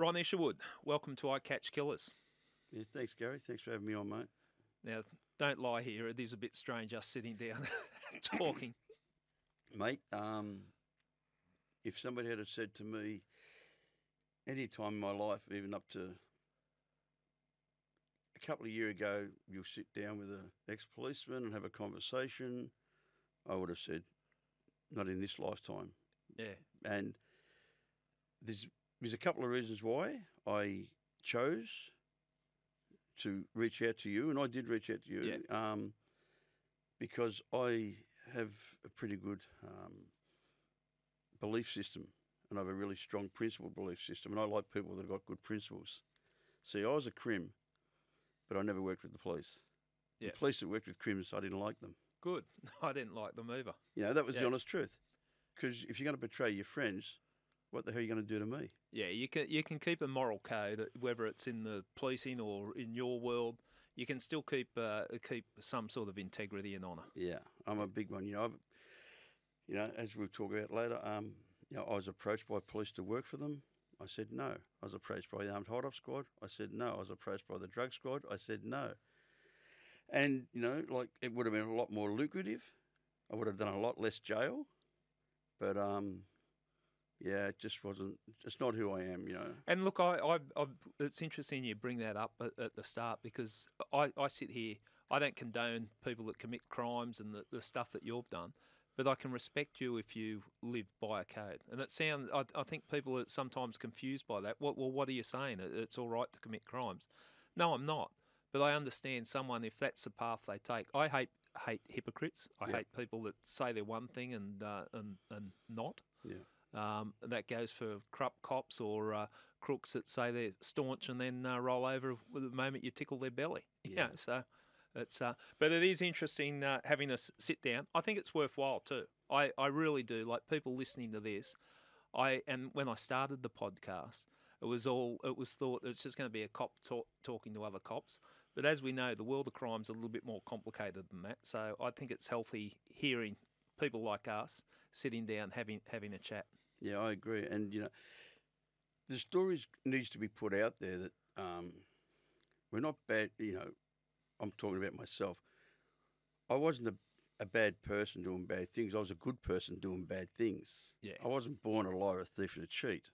Ron Isherwood, welcome to I Catch Killers. Yeah, thanks, Gary. Thanks for having me on, mate. Now, don't lie here. It is a bit strange us sitting down talking. Mate, if somebody had said to me any time in my life, even up to a couple of years ago, you'll sit down with an ex-policeman and have a conversation, I would have said, not in this lifetime. Yeah. And there's a couple of reasons why I chose to reach out to you, and I did reach out to you, because I have a pretty good belief system, and I have a really strong principled belief system, and I like people that have got good principles. See, I was a crim, but I never worked with the police. Yeah. The police that worked with crims, I didn't like them. Good. I didn't like them either. You know, that was the honest truth. Because if you're going to betray your friends, what the hell are you going to do to me? Yeah, you can keep a moral code, whether it's in the policing or in your world. You can still keep some sort of integrity and honour. Yeah, I'm a big one. You know, as we'll talk about later, I was approached by police to work for them. I said no. I was approached by the Armed Hold-Up Squad. I said no. I was approached by the Drug Squad. I said no. And, like it would have been a lot more lucrative. I would have done a lot less jail. But, it just wasn't, it's not who I am, And look, it's interesting you bring that up at the start, because I sit here, I don't condone people that commit crimes and the stuff that you've done, but I can respect you if you live by a code. And it sounds, I think people are sometimes confused by that. Well, what are you saying? It's all right to commit crimes. No, I'm not. But I understand someone, if that's the path they take. I hate hypocrites. I hate people that say they're one thing and not. Yeah. That goes for corrupt cops or crooks that say they're staunch and then roll over with the moment you tickle their belly. Yeah. So it's but it is interesting having us sit down. I think it's worthwhile too. I really do. Like people listening to this, and when I started the podcast, it was thought it's just going to be a cop talking to other cops. But as we know, the world of crime's a little bit more complicated than that. So I think it's healthy hearing people like us sitting down having a chat. Yeah, I agree. And, the stories needs to be put out there that we're not bad. I'm talking about myself. I wasn't a bad person doing bad things. I was a good person doing bad things. Yeah. I wasn't born a liar, a thief, and a cheat.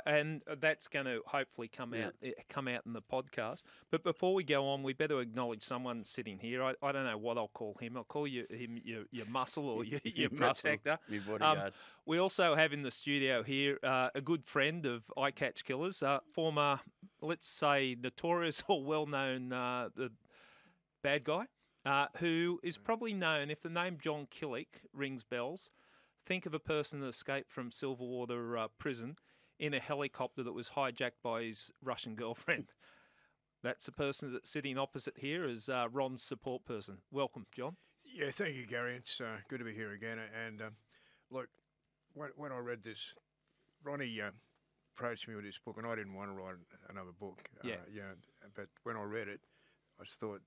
And that's going to hopefully come out in the podcast. But before we go on, we better acknowledge someone sitting here. I don't know what I'll call him. I'll call him your muscle or your protector. Your bodyguard. We also have in the studio here a good friend of I Catch Killers, former, let's say, notorious or well-known the bad guy, who is probably known, if the name John Killick rings bells, think of a person that escaped from Silverwater prison in a helicopter that was hijacked by his Russian girlfriend. That's the person that's sitting opposite here is Ron's support person. Welcome, John. Yeah, thank you, Gary. It's good to be here again. And look, when I read this, Ronnie approached me with this book, and I didn't want to write another book. But when I read it, I just thought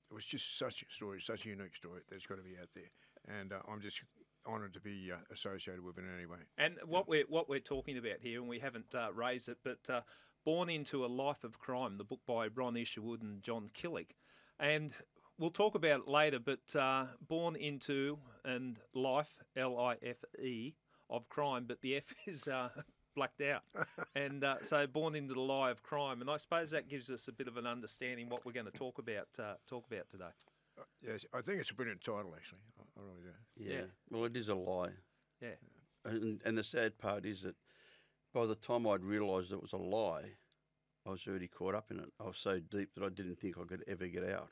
it was just such a story, such a unique story that's got to be out there. And I'm just honoured to be associated with it in any way. And what we're talking about here, and we haven't raised it, but Born into a Life of Crime, the book by Ron Isherwood and John Killick. And we'll talk about it later, but Born into and Life, L-I-F-E, of crime, but the F is blacked out. And so Born into the Lie of Crime. And I suppose that gives us a bit of an understanding what we're going to talk about today. Yes, I think it's a brilliant title, actually. I really do. Yeah. Well, it is a lie. Yeah. And the sad part is that by the time I'd realised it was a lie, I was already caught up in it. I was so deep that I didn't think I could ever get out.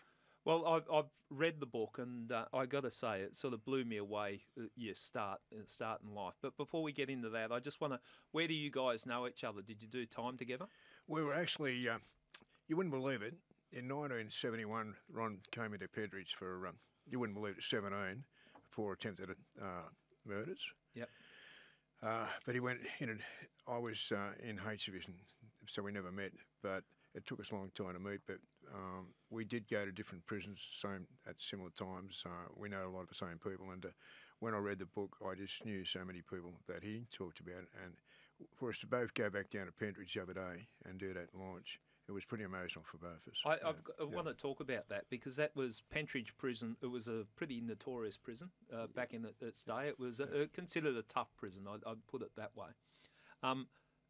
Well, I've read the book, and I got to say, it sort of blew me away. Your start in life. But before we get into that, I just want to. Where do you guys know each other? Did you do time together? We were actually. You wouldn't believe it. In 1971, Ron came into Pedridge for. You wouldn't believe it. 17 for attempted murders. Yep. But he went in, and I was in H Division, so we never met. But it took us a long time to meet. But we did go to different prisons, at similar times. We know a lot of the same people. And when I read the book, I just knew so many people that he talked about, and for us to both go back down to Pentridge the other day and do that launch, it was pretty emotional for both of us. I want to talk about that because that was Pentridge Prison. It was a pretty notorious prison back in its day. It was considered a tough prison. I'd put it that way.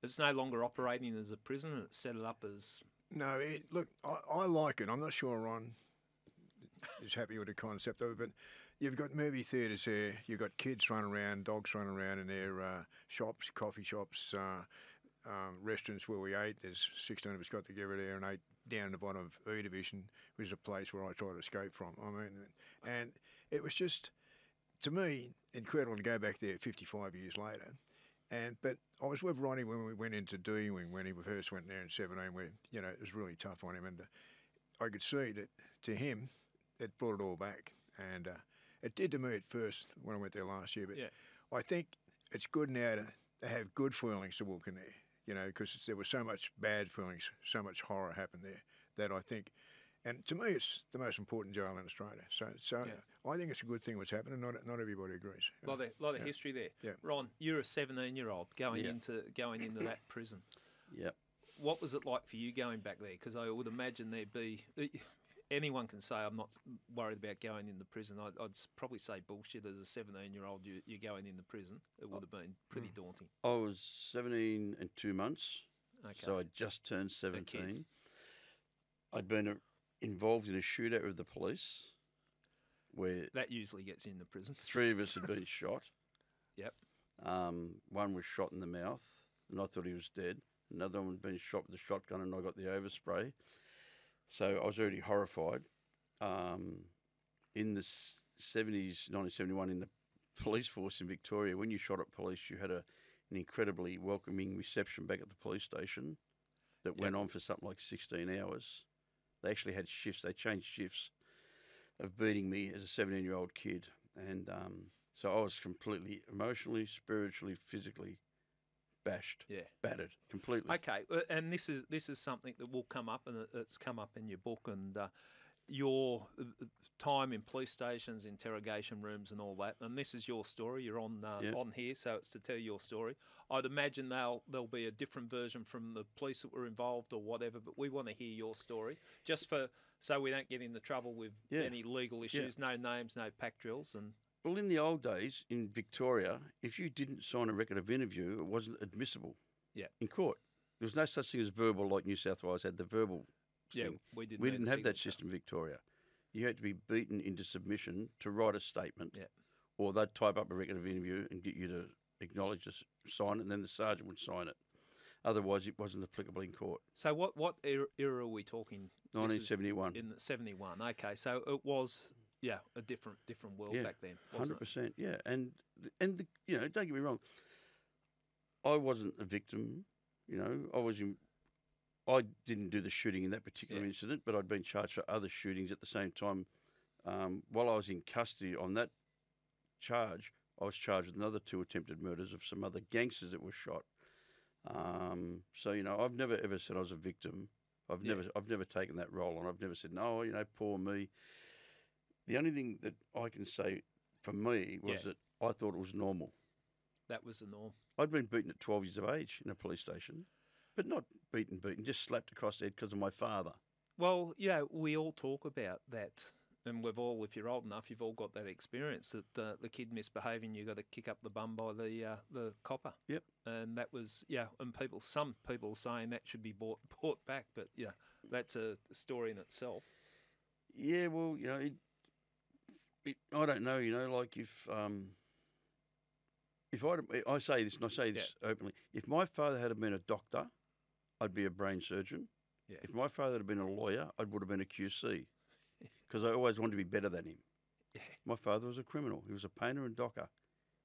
It's no longer operating as a prison, and it's set it up as... No, look, I like it. I'm not sure Ron is happy with the concept of it, but you've got movie theatres there, you've got kids running around, dogs running around in there, shops, coffee shops, restaurants where we ate. There's 16 of us got together there and ate down in the bottom of E Division, which is a place where I tried to escape from. I mean, and it was just, to me, incredible to go back there 55 years later. But I was with Ronnie when we went into D-Wing, when he first went there in 17, where, you know, it was really tough on him. And I could see that, to him, it brought it all back. And it did to me at first when I went there last year. But I think it's good now to have good feelings to walk in there, you know, because there was so much bad feelings, so much horror happened there that I think... And to me, it's the most important jail in Australia. So I think it's a good thing what's happening. Not everybody agrees. A lot of history there. Yeah. Ron, you're a 17-year-old going into that prison. Yep. What was it like for you going back there? Because I would imagine there'd be... Anyone can say, I'm not worried about going in the prison. I'd probably say bullshit. As a 17-year-old, you're going in the prison. It would have been pretty daunting. I was 17 and 2 months, so I just turned A 17. kid. I'd been involved in a shootout with the police where That usually gets you in the prison. 3 of us had been shot. Yep. One was shot in the mouth, and I thought he was dead. Another one had been shot with a shotgun, and I got the overspray. So I was already horrified. In the 70s, 1971, in the police force in Victoria, when you shot at police, you had an incredibly welcoming reception back at the police station that went on for something like 16 hours. They actually had shifts. They changed shifts of beating me as a 17-year-old kid. And so I was completely emotionally, spiritually, physically bashed, battered completely. Okay, and this is something that will come up, and it's come up in your book, and your time in police stations, interrogation rooms, and all that. And this is your story. You're on here, so it's to tell your story. I'd imagine there'll be a different version from the police that were involved or whatever, but we want to hear your story, just so we don't get into trouble with any legal issues. No names, no pack drills, and. Well, in the old days, in Victoria, if you didn't sign a record of interview, it wasn't admissible in court. There was no such thing as verbal like New South Wales had the verbal thing. We didn't have that system in Victoria. You had to be beaten into submission to write a statement, or they'd type up a record of interview and get you to acknowledge this, sign it, and then the sergeant would sign it. Otherwise, it wasn't applicable in court. So what era are we talking? 1971. In the 71. Okay, so it was... Yeah, a different world back then. 100%. Yeah, and you know, don't get me wrong. I wasn't a victim. You know, I didn't do the shooting in that particular incident, but I'd been charged for other shootings at the same time. While I was in custody on that charge, I was charged with another 2 attempted murders of some other gangsters that were shot. So you know, I've never ever said I was a victim. I've never taken that role on. I've never said, no, you know, poor me. The only thing that I can say for me was that I thought it was normal. That was the norm. I'd been beaten at 12 years of age in a police station, but not beaten, just slapped across the head because of my father. Well, yeah, we all talk about that, and if you're old enough, you've all got that experience that the kid misbehaving, you got to kick up the bum by the copper. Yep. And that was and some people saying that should be brought back, but that's a story in itself. Yeah, well, you know. I don't know, you know, like if I say this, and I say this openly, if my father had been a doctor, I'd be a brain surgeon. Yeah. If my father had been a lawyer, I would have been a QC, because I always wanted to be better than him. Yeah. My father was a criminal. He was a painter and docker.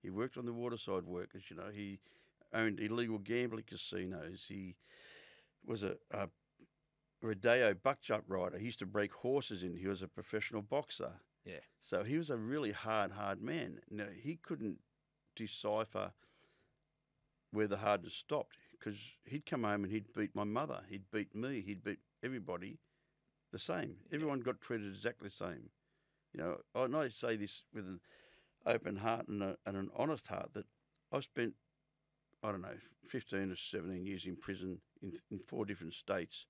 He worked on the waterside workers, you know. He owned illegal gambling casinos. He was a rodeo buck jump rider. He used to break horses in. He was a professional boxer. Yeah. So he was a really hard man. Now, he couldn't decipher where the hardness stopped, because he'd come home and he'd beat my mother. He'd beat me. He'd beat everybody the same. Everyone got treated exactly the same. You know, and I say this with an open heart and an honest heart, that I've spent I don't know, 15 or 17 years in prison in 4 different states,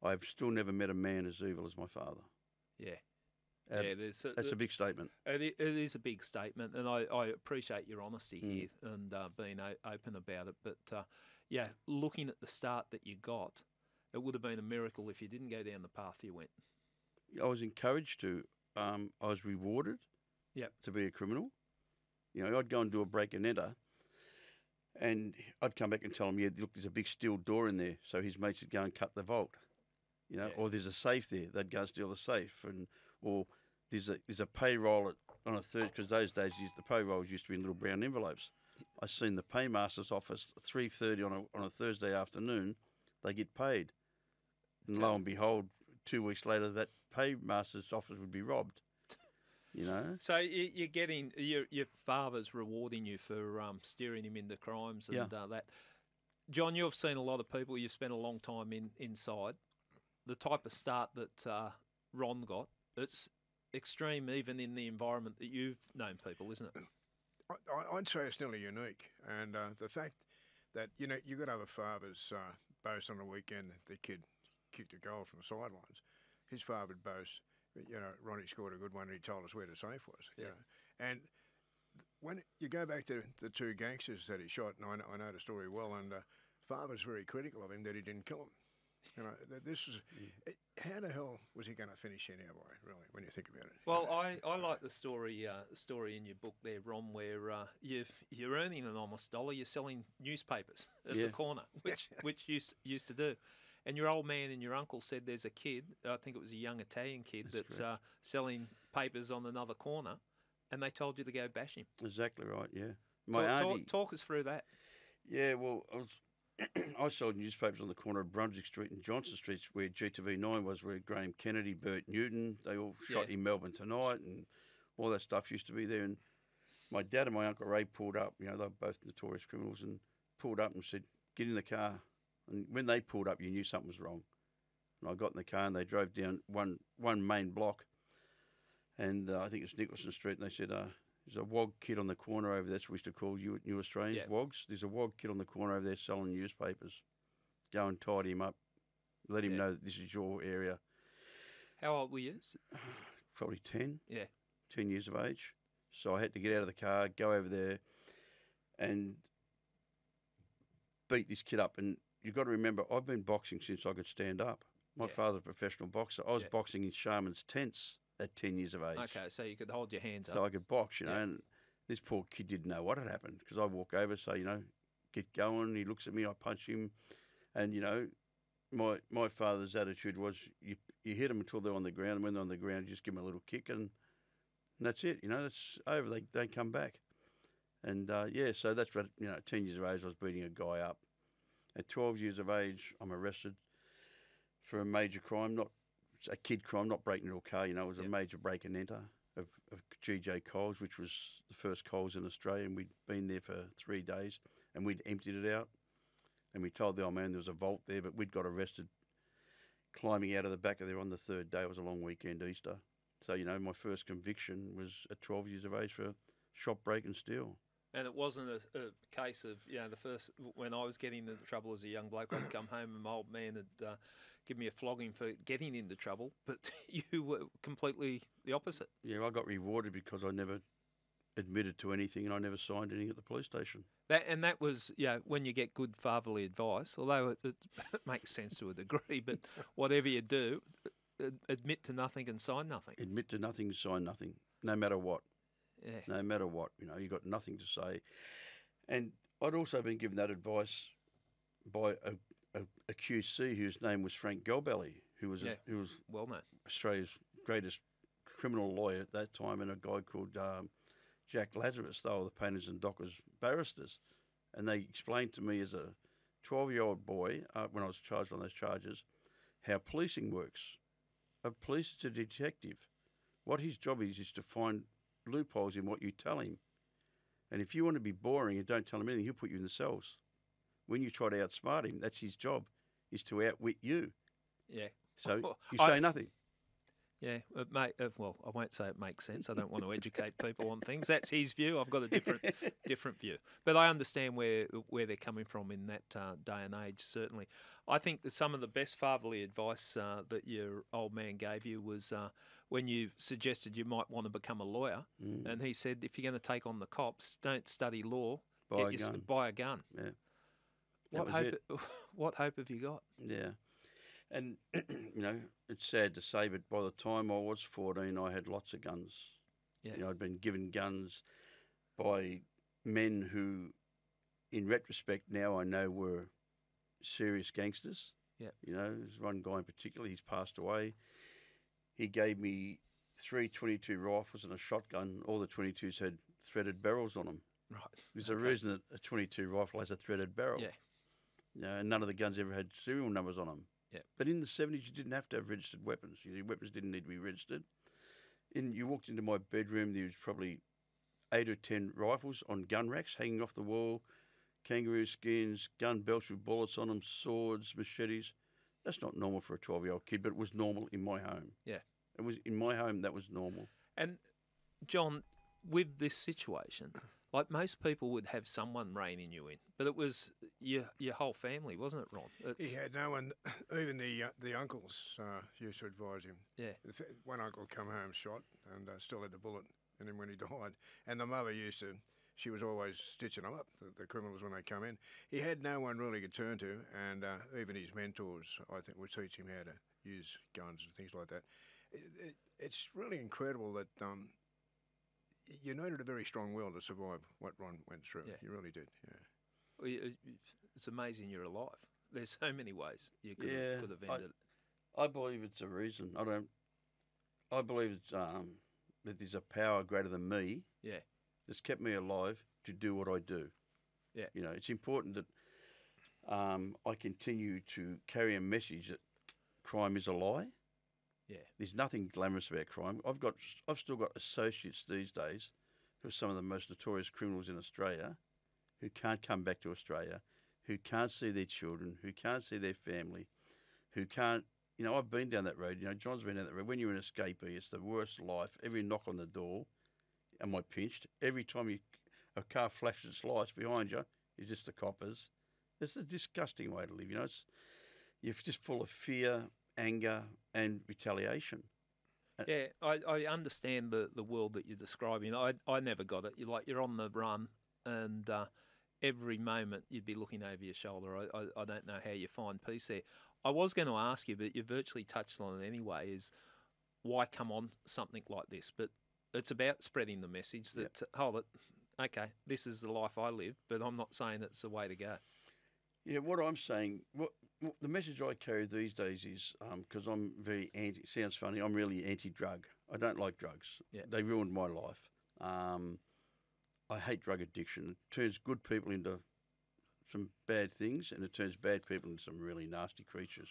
I've still never met a man as evil as my father. Yeah. That's a big statement. It is a big statement, and I appreciate your honesty here and being open about it. But, looking at the start that you got, it would have been a miracle if you didn't go down the path you went. I was encouraged to. I was rewarded to be a criminal. You know, I'd go and do a break and enter, and I'd come back and tell him, yeah, look, there's a big steel door in there. So his mates would go and cut the vault. You know, or there's a safe there. They'd go and steal the safe, or there's a payroll on a third, because those days the payrolls used to be in little brown envelopes. I seen the paymaster's office at 3:30 on a Thursday afternoon. They get paid, and lo and behold, 2 weeks later, that paymaster's office would be robbed. You know. So you're getting your father's rewarding you for steering him into crimes and that. John, you've seen a lot of people. You've spent a long time inside. The type of start that Ron got, it's extreme even in the environment that you've known people, isn't it? I'd say it's nearly unique. And the fact that, you know, you got other fathers boast on the weekend that the kid kicked a goal from the sidelines. His father would boast, you know, Ronnie scored a good one and he told us where the safe was. Yeah. You know? And when you go back to the 2 gangsters that he shot, and I know the story well, and father's very critical of him that he didn't kill him. You know, this is how the hell was he going to finish anyway? Really, when you think about it. Well, I like the story in your book there, Ron, where you're earning an honest dollar. You're selling newspapers at the corner, which you used to do, and your old man and your uncle said there's a kid. I think it was a young Italian kid that's selling papers on another corner, and they told you to go bash him. Exactly right. Yeah. My auntie. Talk us through that. Yeah. Well, I sold newspapers on the corner of Brunswick Street and Johnson Street, where GTV9 was, where Graham Kennedy, Bert Newton, they all shot in Melbourne Tonight, and all that stuff used to be there. And my dad and my Uncle Ray pulled up, you know, they were both notorious criminals, and pulled up and said, get in the car. And when they pulled up, you knew something was wrong. And I got in the car and they drove down one main block, and I think it's Nicholson Street, and they said, there's a wog kid on the corner over there. That's what we used to call you New Australians, wogs. There's a wog kid on the corner over there selling newspapers. Go and tidy him up. Let him know that this is your area. How old were you? Probably 10. Yeah. 10 years of age. So I had to get out of the car, go over there, and beat this kid up. And you've got to remember, I've been boxing since I could stand up. My father's a professional boxer. I was boxing in Sharman's tents at 10 years of age. Okay, so you could hold your hands up. So I could box, you know, and this poor kid didn't know what had happened, because I walk over, say, you know, get going. He looks at me, I punch him. And, you know, my father's attitude was you hit them until they're on the ground, and when they're on the ground, you just give them a little kick, and that's it. You know, that's over. They come back. And, so that's what, you know, at 10 years of age, I was beating a guy up. At 12 years of age, I'm arrested for a major crime, not a kid crime, not breaking into a car. You know, it was a major break and enter of GJ Coles, which was the first Coles in Australia, and we'd been there for 3 days, and we'd emptied it out, and we told the old man there was a vault there, but we'd got arrested climbing out of the back of there on the 3rd day. It was a long weekend, Easter. So, you know, my first conviction was at 12 years of age for shop, break and steal. And it wasn't a case of, you know, when I was getting into trouble as a young bloke, I'd come home and my old man had give me a flogging for getting into trouble, but you were completely the opposite. Yeah, I got rewarded because I never admitted to anything and I never signed anything at the police station. That was, when you get good fatherly advice, although it makes sense to a degree, but whatever you do, admit to nothing and sign nothing. Admit to nothing, sign nothing, no matter what. Yeah. No matter what, you know, you got nothing to say. And I'd also been given that advice by a QC whose name was Frank Galbelli, who was well known, Australia's greatest criminal lawyer at that time, and a guy called Jack Lazarus. They were the painters and dockers barristers, and they explained to me as a 12-year-old boy when I was charged on those charges how policing works. A police is a detective. What his job is to find loopholes in what you tell him, and if you want to be boring and don't tell him anything, he'll put you in the cells. When you try to outsmart him, that's his job, is to outwit you. Yeah. So you say nothing. Yeah, well, I won't say it makes sense. I don't want to educate people on things. That's his view. I've got a different view. But I understand where they're coming from in that day and age. Certainly, I think that some of the best fatherly advice that your old man gave you was when you suggested you might want to become a lawyer, and he said, if you're going to take on the cops, don't study law. Buy a gun. Yeah. What hope have you got? Yeah. And, it's sad to say, but by the time I was 14, I had lots of guns. Yeah. I'd been given guns by men who, in retrospect, now I know were serious gangsters. Yeah. There's one guy in particular, he's passed away. He gave me 3 .22 rifles and a shotgun. All the 22s had threaded barrels on them. Right. There's a reason that a 22 rifle has a threaded barrel. Yeah. And none of the guns ever had serial numbers on them. Yeah. But in the 70s, you didn't have to have registered weapons. Your weapons didn't need to be registered. You walked into my bedroom, there was probably 8 or 10 rifles on gun racks hanging off the wall, kangaroo skins, gun belts with bullets on them, swords, machetes. That's not normal for a 12-year-old kid, but it was normal in my home. Yeah. It was in my home, that was normal. And, John, with this situation, like most people would have someone reining you in, but it was your whole family, wasn't it, Ron? He had no one, even the uncles used to advise him. Yeah. One uncle come home shot and still had the bullet, and then when he died, and the mother she was always stitching them up, the criminals when they come in. He had no one really to turn to, and even his mentors, I think, would teach him how to use guns and things like that. It's really incredible that you needed a very strong will to survive what Ron went through. Yeah. You really did, yeah. Well, it's amazing you're alive. There's so many ways you could have ended it. I believe it's a reason. I believe it's that there's a power greater than me. Yeah. That's kept me alive to do what I do. Yeah. It's important that I continue to carry a message that crime is a lie. Yeah. There's nothing glamorous about crime. I've still got associates these days who are some of the most notorious criminals in Australia who can't come back to Australia, who can't see their children, who can't see their family, who can't... I've been down that road. John's been down that road. When you're an escapee, it's the worst life. Every knock on the door, am I pinched? Every time a car flashes its lights behind you, it's just the coppers. It's a disgusting way to live. You're just full of fear, anger, and retaliation. Yeah, I understand the world that you're describing. I never got it. You're on the run, and every moment you'd be looking over your shoulder. I don't know how you find peace there. I was going to ask you, but you virtually touched on it anyway, is why come on something like this? But it's about spreading the message that, hold it, okay, this is the life I live, but I'm not saying it's the way to go. Yeah, what I'm saying, the message I carry these days is, because I'm very it sounds funny, I'm really anti-drug. I don't like drugs. Yeah. They ruined my life. I hate drug addiction. It turns good people into some bad things, and it turns bad people into some really nasty creatures,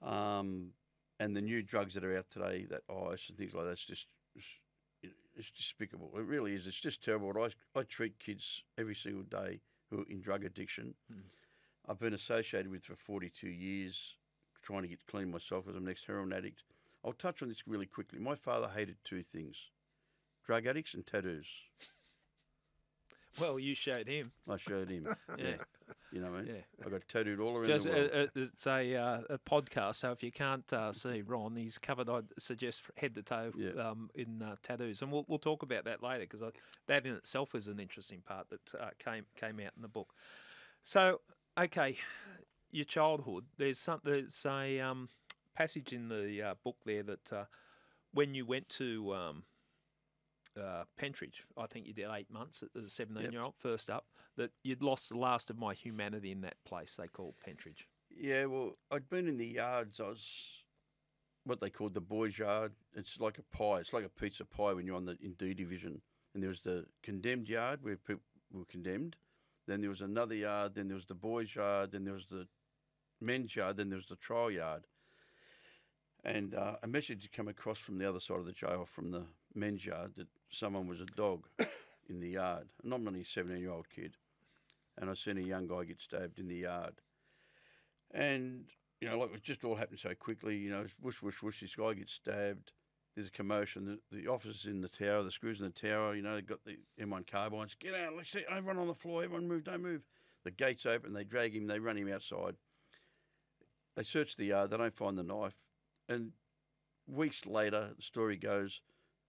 And the new drugs that are out today, that ice and things like that, it's despicable. It really is. It's just terrible. I treat kids every single day who are in drug addiction. I've been associated with for 42 years, trying to get clean myself because I'm an ex-heroin addict. I'll touch on this really quickly. My father hated 2 things, drug addicts and tattoos. Well, you showed him. I showed him. Yeah. You know what I mean? Yeah. I got tattooed all around the world. It's a podcast, so if you can't see Ron, he's covered, I'd suggest, head to toe in tattoos. And we'll talk about that later, because that in itself is an interesting part that came out in the book. So, okay, your childhood, there's a passage in the book there that when you went to... Pentridge, I think you did 8 months as a 17-year-old, first up, that you'd lost the last of my humanity in that place they called Pentridge. Yeah, well, I'd been in the yards. I was what they called the boys' yard. It's like a pie. It's like a pizza pie when you're in D division. And there was the condemned yard where people were condemned. Then there was another yard. Then there was the boys' yard. Then there was the men's yard. Then there was the trial yard. And a message had come across from the other side of the jail, from the men's yard, that someone was a dog in the yard. And I'm only a 17-year-old kid. And I seen a young guy get stabbed in the yard. And you know, like it just all happened so quickly. You know, whoosh, whoosh, whoosh. This guy gets stabbed. There's a commotion. The officers in the tower, the screws in the tower. You know, they've got the M1 carbines. Get out! Let's see. Everyone on the floor. Everyone move. Don't move. The gates open. They drag him. They run him outside. They search the yard. They don't find the knife. And weeks later, the story goes,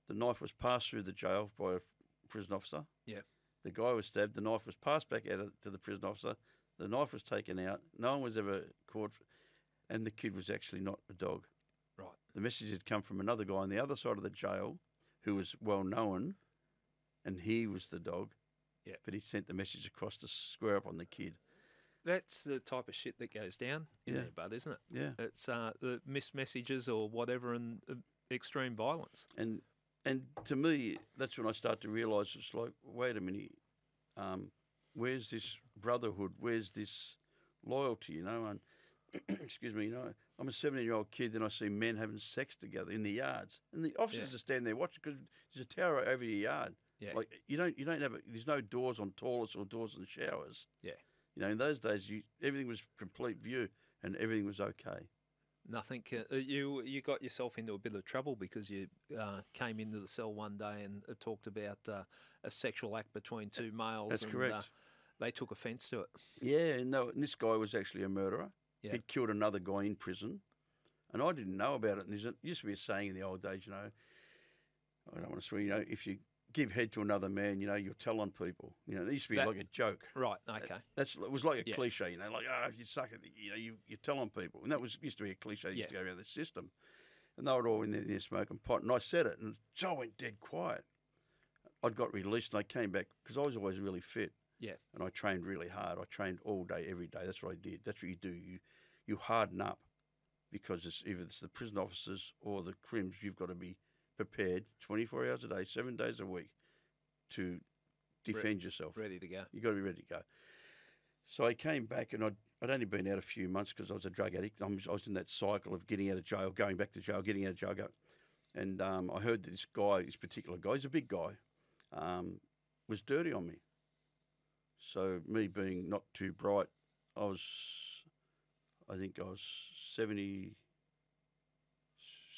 the knife was passed through the jail by a prison officer. Yeah. The guy was stabbed. The knife was passed back out to the prison officer. The knife was taken out. No one was ever caught. And the kid was actually not a dog. Right. The message had come from another guy on the other side of the jail who was well known, and he was the dog. Yeah. But he sent the message across to square up on the kid. That's the type of shit that goes down in there, bud, isn't it? Yeah. It's the missed messages or whatever and extreme violence. And to me, that's when I start to realise it's like, wait a minute, where's this brotherhood? Where's this loyalty, you know? And excuse me, you know, I'm a 17-year-old kid, and I see men having sex together in the yards, and the officers are standing there watching because there's a tower over your yard. Yeah. Like you don't have there's no doors on toilets or doors on showers. Yeah. You know, in those days, everything was complete view and everything was okay. Nothing. You got yourself into a bit of trouble because you came into the cell one day and talked about a sexual act between two males. That's correct. They took offence to it. Yeah, no, and this guy was actually a murderer. Yeah. He'd killed another guy in prison, and I didn't know about it. And there used to be a saying in the old days, you know, I don't want to swear, you know, if you give head to another man, you know, you'll tell on people. You know, it used to be like a joke. Right, okay. It was like a cliche, you know, like, if you suck at it, you know, you tell on people. And that used to be a cliche that used to go around the system. And they were all in there smoking pot. And I said it, and so I went dead quiet. I got released, and I came back, because I was always really fit. Yeah. And I trained really hard. I trained all day, every day. That's what I did. That's what you do. You harden up, because either it's the prison officers or the crims. You've got to be prepared 24 hours a day, 7 days a week to defend yourself. Ready to go. You've got to be ready to go. So I came back, and I'd only been out a few months because I was a drug addict. I was in that cycle of getting out of jail, going back to jail, getting out of jail. And I heard that this particular guy, he's a big guy, was dirty on me. So me being not too bright, I think I was 70,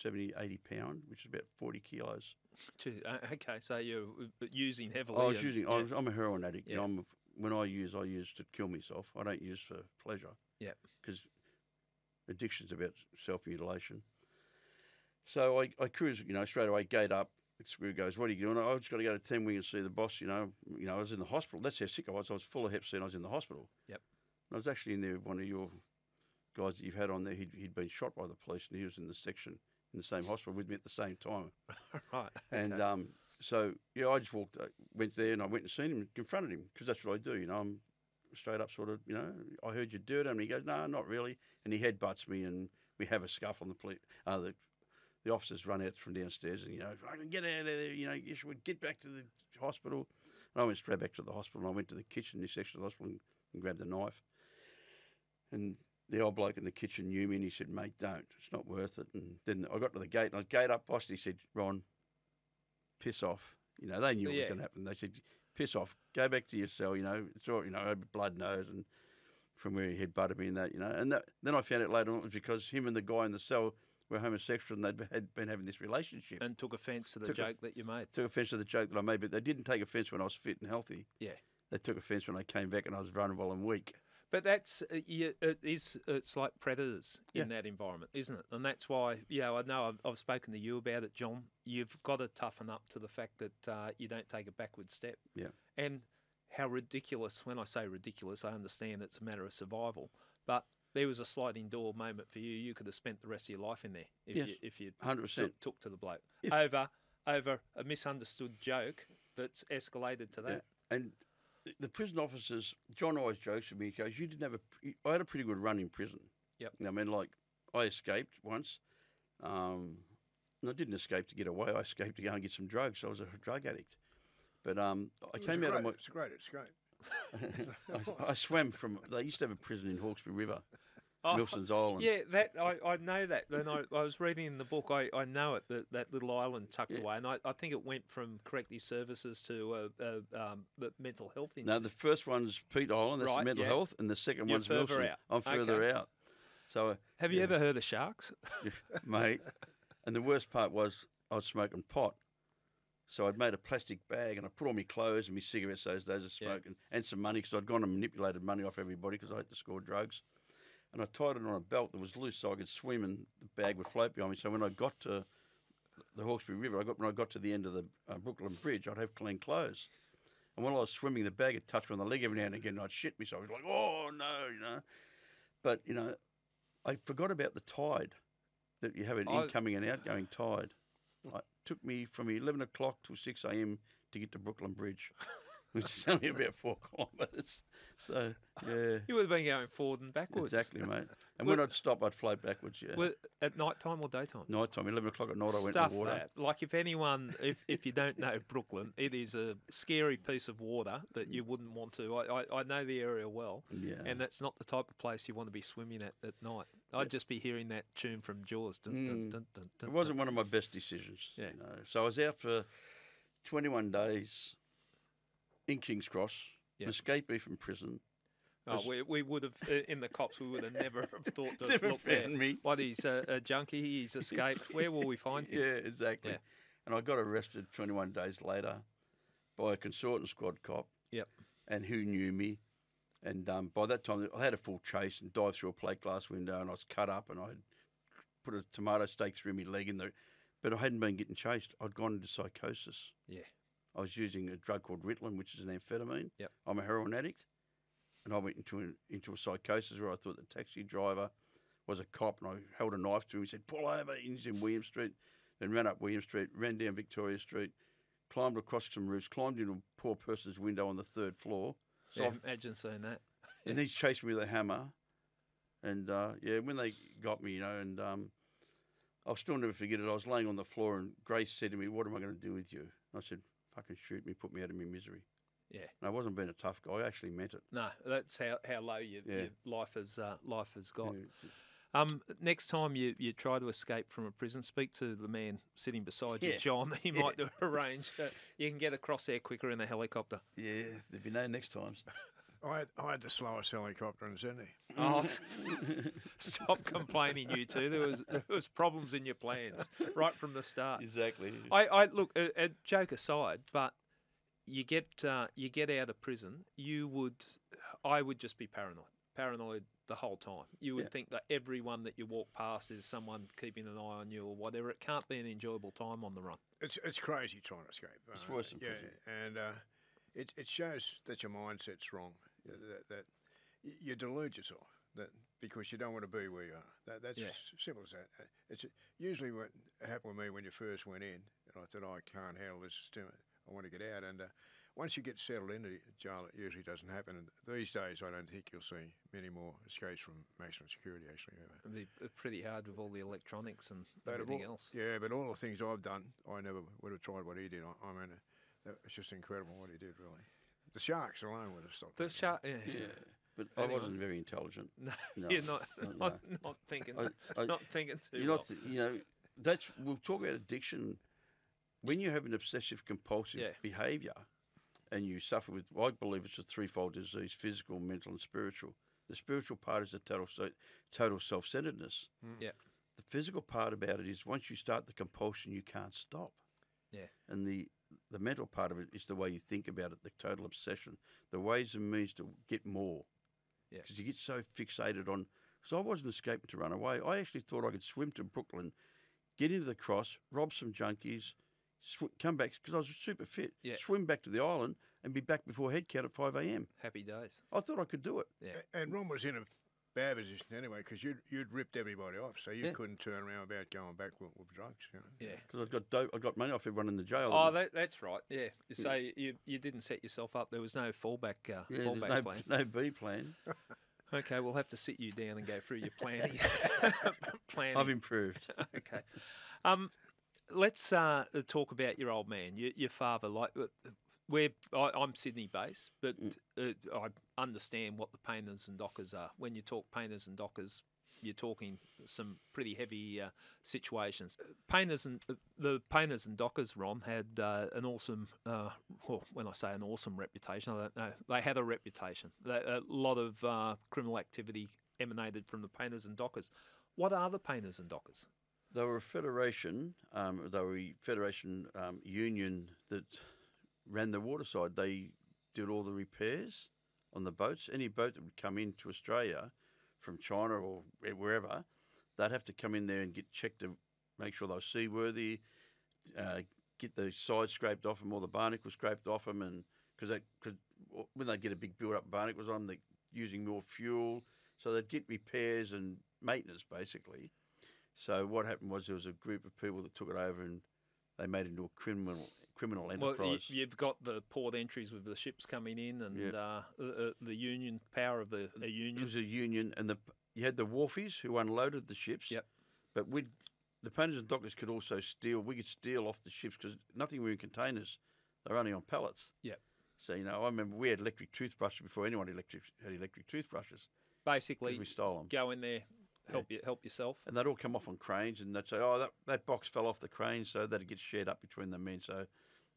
80 pound, which is about 40 kilos. Okay, so you're using heavily. I was using. I'm a heroin addict. Yeah. And when I use to kill myself. I don't use for pleasure. Yeah. Because addiction's about self-mutilation. So I cruise, you know, straight away, gate up. The screw goes, what are you doing? I just got to go to 10 Wing and see the boss, you know. I was in the hospital. That's how sick I was. I was full of hep C and I was in the hospital. Yep. And I was actually in there with one of your guys that you've had on there. He'd been shot by the police, and he was in the section in the same hospital with me at the same time. Right. And so, yeah, I just went there, and I went and seen him and confronted him, because that's what I do, you know. I'm straight up sort of, you know, I heard you do it. And he goes, no, not really. And he headbutts me, and we have a scuff on the police. The officers run out from downstairs and, you know, I can get out of there, you know, Isherwood, get back to the hospital. And I went straight back to the hospital, and I went to the kitchen, this section of the hospital, and grabbed the knife. And the old bloke in the kitchen knew me, and he said, mate, don't. It's not worth it. And then I got to the gate, and I was gate up, boss, and he said, Ron, piss off. You know, they knew what was going to happen. They said, piss off. Go back to your cell, you know. It's all, you know, blood nose and from where he had butted me and that, you know. And then I found out later on it was because him and the guy in the cell were homosexual, and had been having this relationship. And took offence to the joke that you made. Took offence to the joke that I made, but they didn't take offence when I was fit and healthy. Yeah. They took offence when I came back and I was vulnerable and weak. But that's it's like predators in that environment, isn't it? And that's why, I know I've spoken to you about it, John. You've got to toughen up to the fact that you don't take a backward step. Yeah. And how ridiculous, when I say ridiculous, I understand it's a matter of survival, but there was a sliding door moment for you. You could have spent the rest of your life in there if you 100% took to the bloke over a misunderstood joke that's escalated to that. Yeah. And the prison officers, John always jokes with me. He goes, I had a pretty good run in prison. Yep. I mean, like, I escaped once. And I didn't escape to get away. I escaped to go and get some drugs. I was a drug addict. But I came out of my... It's great. I swam from... They used to have a prison in Hawkesbury River, Milson's Island. Yeah, I know that. And I was reading in the book, I know it, that little island tucked away. And I think it went from corrective services to the mental health institute. No, the first one's Pete Island, that's the mental health, and the second one's further Milson. out. I'm further out. So, Have you ever heard of sharks? mate, and the worst part was I was smoking pot. So I'd made a plastic bag and I put all my clothes and my cigarettes those days of smoking and some money because I'd gone and manipulated money off everybody because I had to score drugs. And I tied it on a belt that was loose so I could swim and the bag would float behind me. So when I got to the Hawkesbury River, when I got to the end of the Brooklyn Bridge, I'd have clean clothes. And when I was swimming, the bag would touch me on the leg every now and again and I'd shit myself. I was like, oh, no, you know. But, you know, I forgot about the tide, that you have an incoming and outgoing tide. It took me from 11 o'clock till 6 a.m. to get to Brooklyn Bridge, which is only about 4 kilometres. So, yeah. You would have been going forward and backwards. Exactly, mate. And when I'd stop, I'd float backwards, yeah. At night time or daytime? Night time, 11 o'clock at night, I went Stuff in the water. that. Like if anyone, if you don't know Brooklyn, it is a scary piece of water that you wouldn't want to. I know the area well, and that's not the type of place you want to be swimming at night. I'd just be hearing that tune from Jaws. Dun, dun, dun, dun, dun, it wasn't one of my best decisions. Yeah. You know. So I was out for 21 days in King's Cross, escapee from prison. Oh, we would have, in the cops, we would have never have thought to Never look found there. me. What, he's a junkie, he's escaped. Where will we find him? Yeah, exactly. Yeah. And I got arrested 21 days later by a consortant squad cop. Yep. And who knew me. And by that time, I had a full chase and dived through a plate glass window and I was cut up and I had put a tomato stake through my leg. But I hadn't been getting chased. I'd gone into psychosis. Yeah. I was using a drug called Ritalin, which is an amphetamine. Yep. I'm a heroin addict. And I went into a psychosis where I thought the taxi driver was a cop and I held a knife to him. He said, pull over. He's in William Street. Then ran up William Street, ran down Victoria Street, climbed across some roofs, climbed into a poor person's window on the 3rd floor. So Yeah, imagine seeing that. and he chased me with a hammer. And, when they got me, you know, and I'll still never forget it. I was laying on the floor and Grace said to me, what am I going to do with you? And I said, fucking shoot me, put me out of my misery. Yeah. And I wasn't being a tough guy. I actually meant it. No, that's how low your life has got. Yeah. Next time you try to escape from a prison, speak to the man sitting beside you, Yeah. John. He might arrange. You can get across there quicker in a helicopter. Yeah, there'd be no next times. I had the slowest helicopter in Sydney. Oh, stop complaining, you two. There was problems in your plans right from the start. Exactly. I look. A joke aside, but you get out of prison. I would just be paranoid the whole time. You would think that everyone that you walk past is someone keeping an eye on you or whatever. It can't be an enjoyable time on the run. It's crazy trying to escape. It's worse than prison. And it shows that your mindset's wrong. That you delude yourself because you don't want to be where you are. That's simple as that. It's usually what happened with me when you first went in. And I thought, I can't handle this. I want to get out. And once you get settled into jail, it usually doesn't happen. And these days, I don't think you'll see many more escapes from maximum security, actually. It'd be pretty hard with all the electronics and everything else. Yeah, but all the things I've done, I never would have tried what he did. I mean, it's just incredible what he did, really. The sharks alone would have stopped. The shark, yeah. But I wasn't very intelligent. No, No, you're not thinking. Not thinking too well. We'll talk about addiction. When you have an obsessive compulsive behaviour and you suffer with, I believe it's a threefold disease: physical, mental, and spiritual. The spiritual part is the total self-centeredness. Yeah. The physical part about it is once you start the compulsion, you can't stop. Yeah. And the mental part of it is the way you think about it, the total obsession, the ways and means to get more. Yeah. Because you get so fixated on, because I wasn't escaping to run away. I actually thought I could swim to Brooklyn, get into the cross, rob some junkies, come back, because I was super fit, swim back to the island and be back before head count at 5 a.m. Happy days. I thought I could do it. Yeah. And Ron was in a bad position anyway because you'd ripped everybody off, so you couldn't turn around without going back with drugs. You know? Yeah. Because I got money off everyone in the jail. Oh, that's right. Yeah. So you didn't set yourself up. There was no fallback plan. No B plan. Okay, we'll have to sit you down and go through your planning. I've improved. Okay. Let's talk about your old man, your father. Like, I'm Sydney based, but I understand what the painters and dockers are. When you talk painters and dockers, you're talking some pretty heavy situations. The painters and dockers, Ron, had an awesome. Well, when I say an awesome reputation, I don't know. They had a reputation. A lot of criminal activity emanated from the painters and dockers. What are the painters and dockers? They were a federation. They were a federation union that ran the waterside. They did all the repairs on the boats. Any boat that would come into Australia from China or wherever, they'd have to come in there and get checked to make sure they were seaworthy, get the sides scraped off them, all the barnacles scraped off them, and because when they get a big build-up of barnacles on them, they're using more fuel, so they'd get repairs and maintenance basically. So what happened was there was a group of people that took it over and they made it into a criminal enterprise. Well, you've got the port entries with the ships coming in and the union power of the union. It was a union, and you had the wharfies who unloaded the ships. Yep. But the painters and dockers could also steal. We could steal off the ships because nothing were in containers. They were only on pallets. Yep. So, I remember we had electric toothbrushes before anyone had electric toothbrushes. Basically, we stole them. Go in there, help yourself. And they'd all come off on cranes, and they'd say, "Oh, that box fell off the crane," so that'd get shared up between the men. So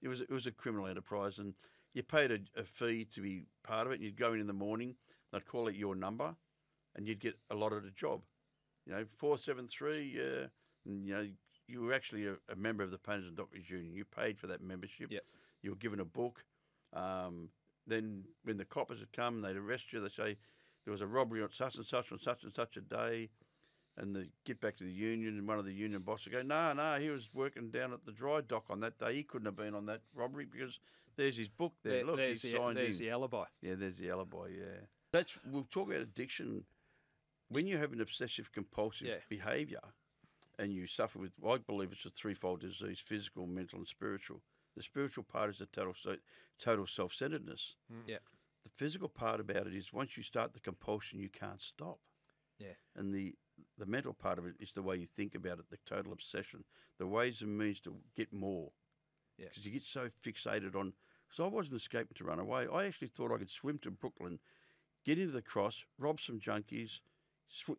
it was a criminal enterprise, and you paid a fee to be part of it. And you'd go in the morning, they'd call it your number, and you'd get allotted a job. 473, and you were actually a member of the Painters and Dockers Union. You paid for that membership. Yep. You were given a book. Then when the coppers had come, they'd arrest you. They say there was a robbery on such and such a day, and they get back to the union, and one of the union bosses would go, no, he was working down at the dry dock on that day. He couldn't have been on that robbery because there's his book there. Look, he's signed in. There's the alibi. Yeah, there's the alibi, yeah. We'll talk about addiction. When you have an obsessive compulsive behaviour and you suffer with, I believe it's a threefold disease: physical, mental and spiritual. The spiritual part is the total self-centeredness. Yeah. The physical part about it is once you start the compulsion, you can't stop. Yeah. And the mental part of it is the way you think about it, the total obsession, the ways and means to get more. Yeah. Because you get so fixated on, because I wasn't escaping to run away. I actually thought I could swim to Brooklyn, get into the cross, rob some junkies,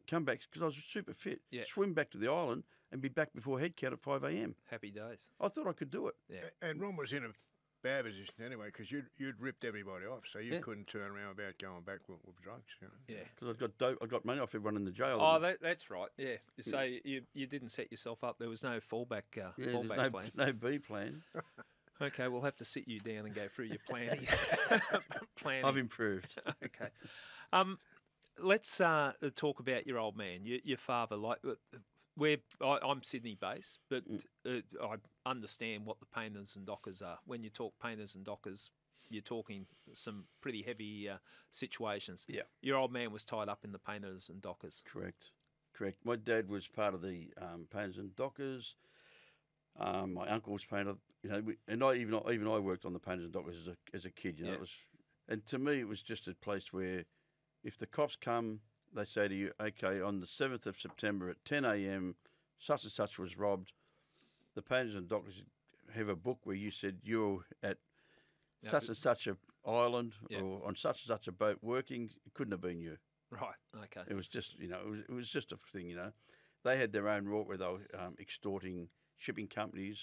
come back, because I was super fit, swim back to the island and be back before head count at 5 a.m. Happy days. I thought I could do it. Yeah. And Ron was in a bad position anyway because you'd ripped everybody off, so you couldn't turn around about going back with drugs. Yeah. Because I got money off everyone in the jail. Oh, that's right. Yeah. So you didn't set yourself up. There was no fallback plan. No B plan. Okay, we'll have to sit you down and go through your planning. I've improved. Okay. Let's talk about your old man, your father. I'm Sydney based, but I understand what the painters and dockers are. When you talk painters and dockers, you're talking some pretty heavy situations. Yeah. Your old man was tied up in the painters and dockers. Correct. My dad was part of the painters and dockers. My uncle was painter. And I worked on the painters and dockers as a kid. It was, and to me, it was just a place where, if the cops come, they say to you, okay, on the 7th of September at 10 a.m., such and such was robbed. The painters and dockers have a book where you said you're at such and such a island or on such and such a boat working. It couldn't have been you. Right. Okay. It was just, it was just a thing. They had their own rort where they were extorting shipping companies.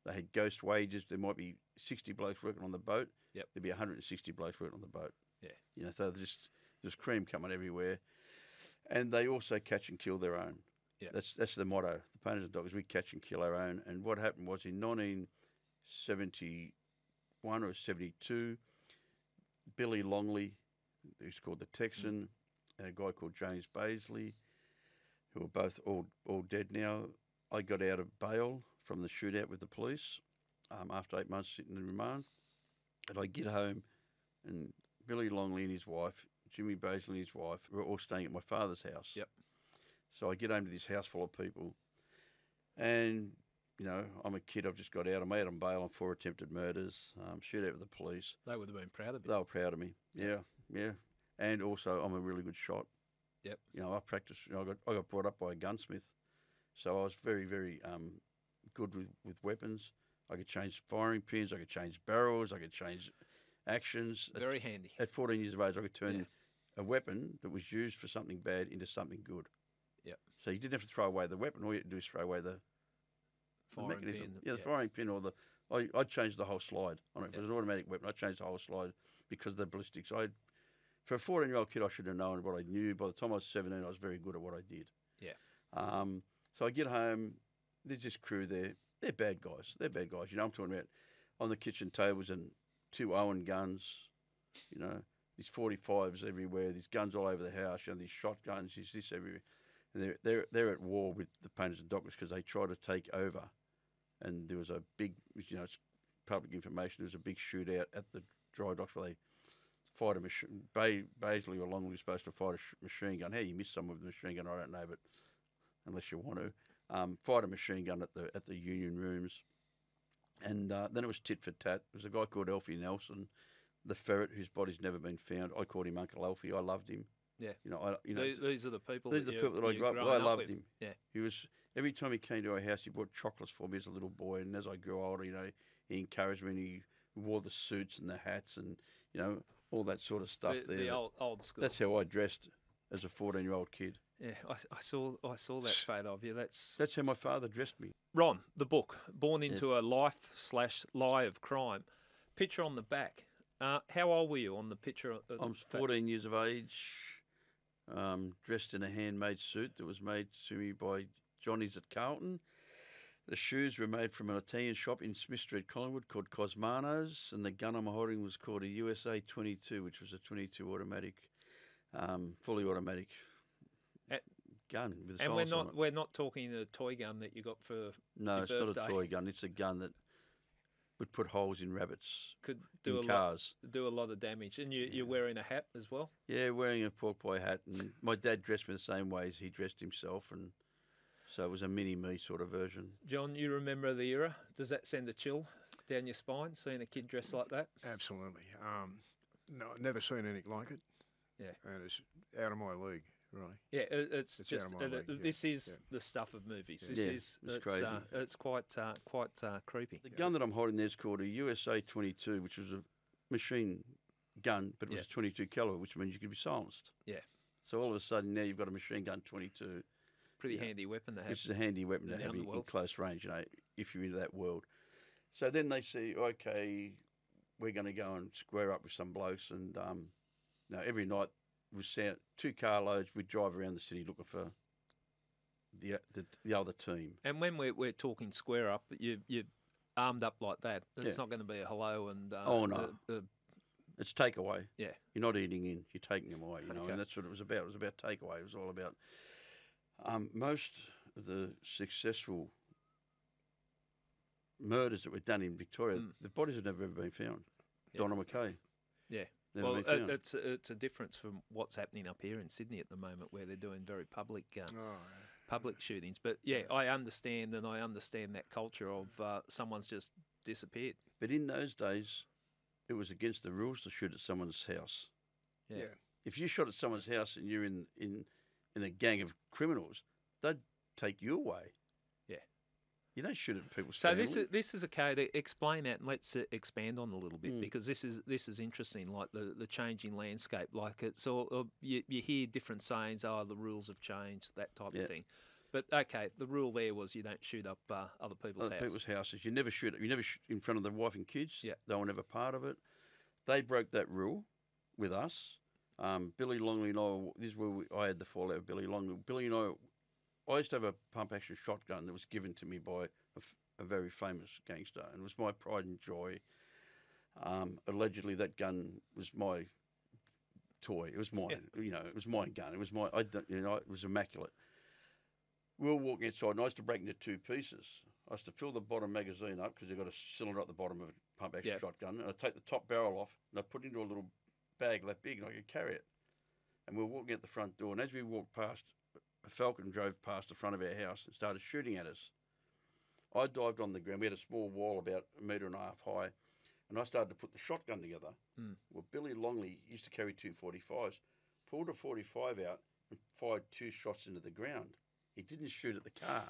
They had ghost wages. There might be 60 blokes working on the boat. Yep. There'd be 160 blokes working on the boat. Yeah. So there's cream coming everywhere. And they also catch and kill their own. Yeah. That's the motto. The painters and dockers, we catch and kill our own. And what happened was in 1971 or 72, Billy Longley, who's called the Texan, and a guy called James Baisley, who are both all dead now. I got out of bail from the shootout with the police after 8 months sitting in remand. And I get home, and Billy Longley and his wife, Jimmy Baisley and his wife, were all staying at my father's house. Yep. So I get home to this house full of people, and, I'm a kid, I've just got out. I'm out on bail on 4 attempted murders, shootout with the police. They would have been proud of you. They were proud of me, yeah. And also, I'm a really good shot. Yep. I practiced, I got brought up by a gunsmith, so I was very, very good with weapons. I could change firing pins, I could change barrels, I could change actions. Very handy. At 14 years of age, I could turn a weapon that was used for something bad into something good. Yep. So you didn't have to throw away the weapon. All you had to do is throw away the mechanism. Pin. The firing pin or I'd change the whole slide on it. If it was an automatic weapon, I'd change the whole slide because of the ballistics. For a 14-year-old kid, I should have known what I knew. By the time I was 17, I was very good at what I did. Yeah. So I get home. There's this crew there. They're bad guys. They're bad guys. You know, I'm talking about on the kitchen tables and 2 Owen guns. You know, these 45s everywhere. These guns all over the house. You know, these shotguns. There's this everywhere. And they're at war with the painters and doctors because they try to take over. And there was a big, you know, it's public information. There was a big shootout at the dry docks where they fight a machine. Baisley or Longley was supposed to fight a machine gun. How you miss someone with a machine gun, I don't know, but unless you want to fight a machine gun at the Union Rooms, and then it was tit for tat. There was a guy called Alfie Nelson, the ferret whose body's never been found. I called him Uncle Alfie. I loved him. Yeah, these are the people. These are the people that I grew up with. I loved him. Yeah, he was. Every time he came to our house, he brought chocolates for me as a little boy. And as I grew older, you know, he encouraged me. And he wore the suits and the hats and all that sort of stuff. The old school. That's how I dressed as a 14-year-old kid. Yeah, I saw that photo of you. That's how my father dressed me. Ron, the book, Born into a Life/Lie of Crime. Picture on the back. How old were you on the picture? I was 14 years of age, dressed in a handmade suit that was made to me by Johnny's at Carlton. The shoes were made from an Italian shop in Smith Street, Collingwood, called Cosmanos, and the gun I'm holding was called a USA 22, which was a 22 automatic, fully automatic gun with a silencer on it. We're not talking the toy gun that you got for No, your it's birthday. not a toy gun. It's a gun that would put holes in rabbits. Could in cars. Do a lot of damage. And you're wearing a hat as well? Yeah, wearing a pork pie hat. And my dad dressed me the same way as he dressed himself, and so it was a mini-me sort of version. John, you remember the era? Does that send a chill down your spine, seeing a kid dressed like that? Absolutely. No, I've never seen anything like it. Yeah. And it's out of my league, really. Yeah, it's just out of my league, this is the stuff of movies. This is it's crazy. It's quite creepy. The gun that I'm holding there is called a USA 22, which was a machine gun, but it was a 22 caliber, which means you could be silenced. Yeah. So all of a sudden now you've got a machine gun 22. Pretty handy weapon to have. Which is a handy weapon to have in close range, if you're into that world. So then they say, okay, we're going to go and square up with some blokes, and every night we send 2 carloads. We'd drive around the city looking for the other team. And when we're talking square up, you're armed up like that. It's not going to be a hello and oh no, it's takeaway. Yeah, you're not eating in, you're taking them away. And that's what it was about. It was about takeaway. It was all about. Most of the successful murders that were done in Victoria, the bodies have never ever been found. Yeah. Donna McKay. Yeah. Never been found. It's a difference from what's happening up here in Sydney at the moment, where they're doing very public shootings. But I understand that culture of someone's just disappeared. But in those days, it was against the rules to shoot at someone's house. Yeah. If you shot at someone's house and you're in a gang of criminals, they'd take you away. Yeah. You don't shoot at people's family. So this is okay to explain that, and let's expand on a little bit, because this is interesting, like the changing landscape. Like it's all you hear different sayings, the rules have changed, that type of thing. But okay, the rule there was you don't shoot up other people's houses. You never shoot in front of the wife and kids. Yeah. They were never part of it. They broke that rule with us. Billy Longley and I, this is where I had the fallout with Billy Longley. Billy and I used to have a pump-action shotgun that was given to me by a very famous gangster, and it was my pride and joy. Allegedly, that gun was my toy. It was mine. Yeah. It was my gun. It was it was immaculate. We were walking outside, and I used to break into 2 pieces. I used to fill the bottom magazine up because you've got a cylinder at the bottom of a pump-action shotgun, and I'd take the top barrel off, and I'd put it into a little bag that big, and I could carry it. And we were walking out the front door, and as we walked past, a falcon drove past the front of our house and started shooting at us. I dived on the ground. We had a small wall about 1.5 meters high, and I started to put the shotgun together. Well, Billy Longley used to carry 2 45s, pulled a 45 out and fired 2 shots into the ground. He didn't shoot at the car.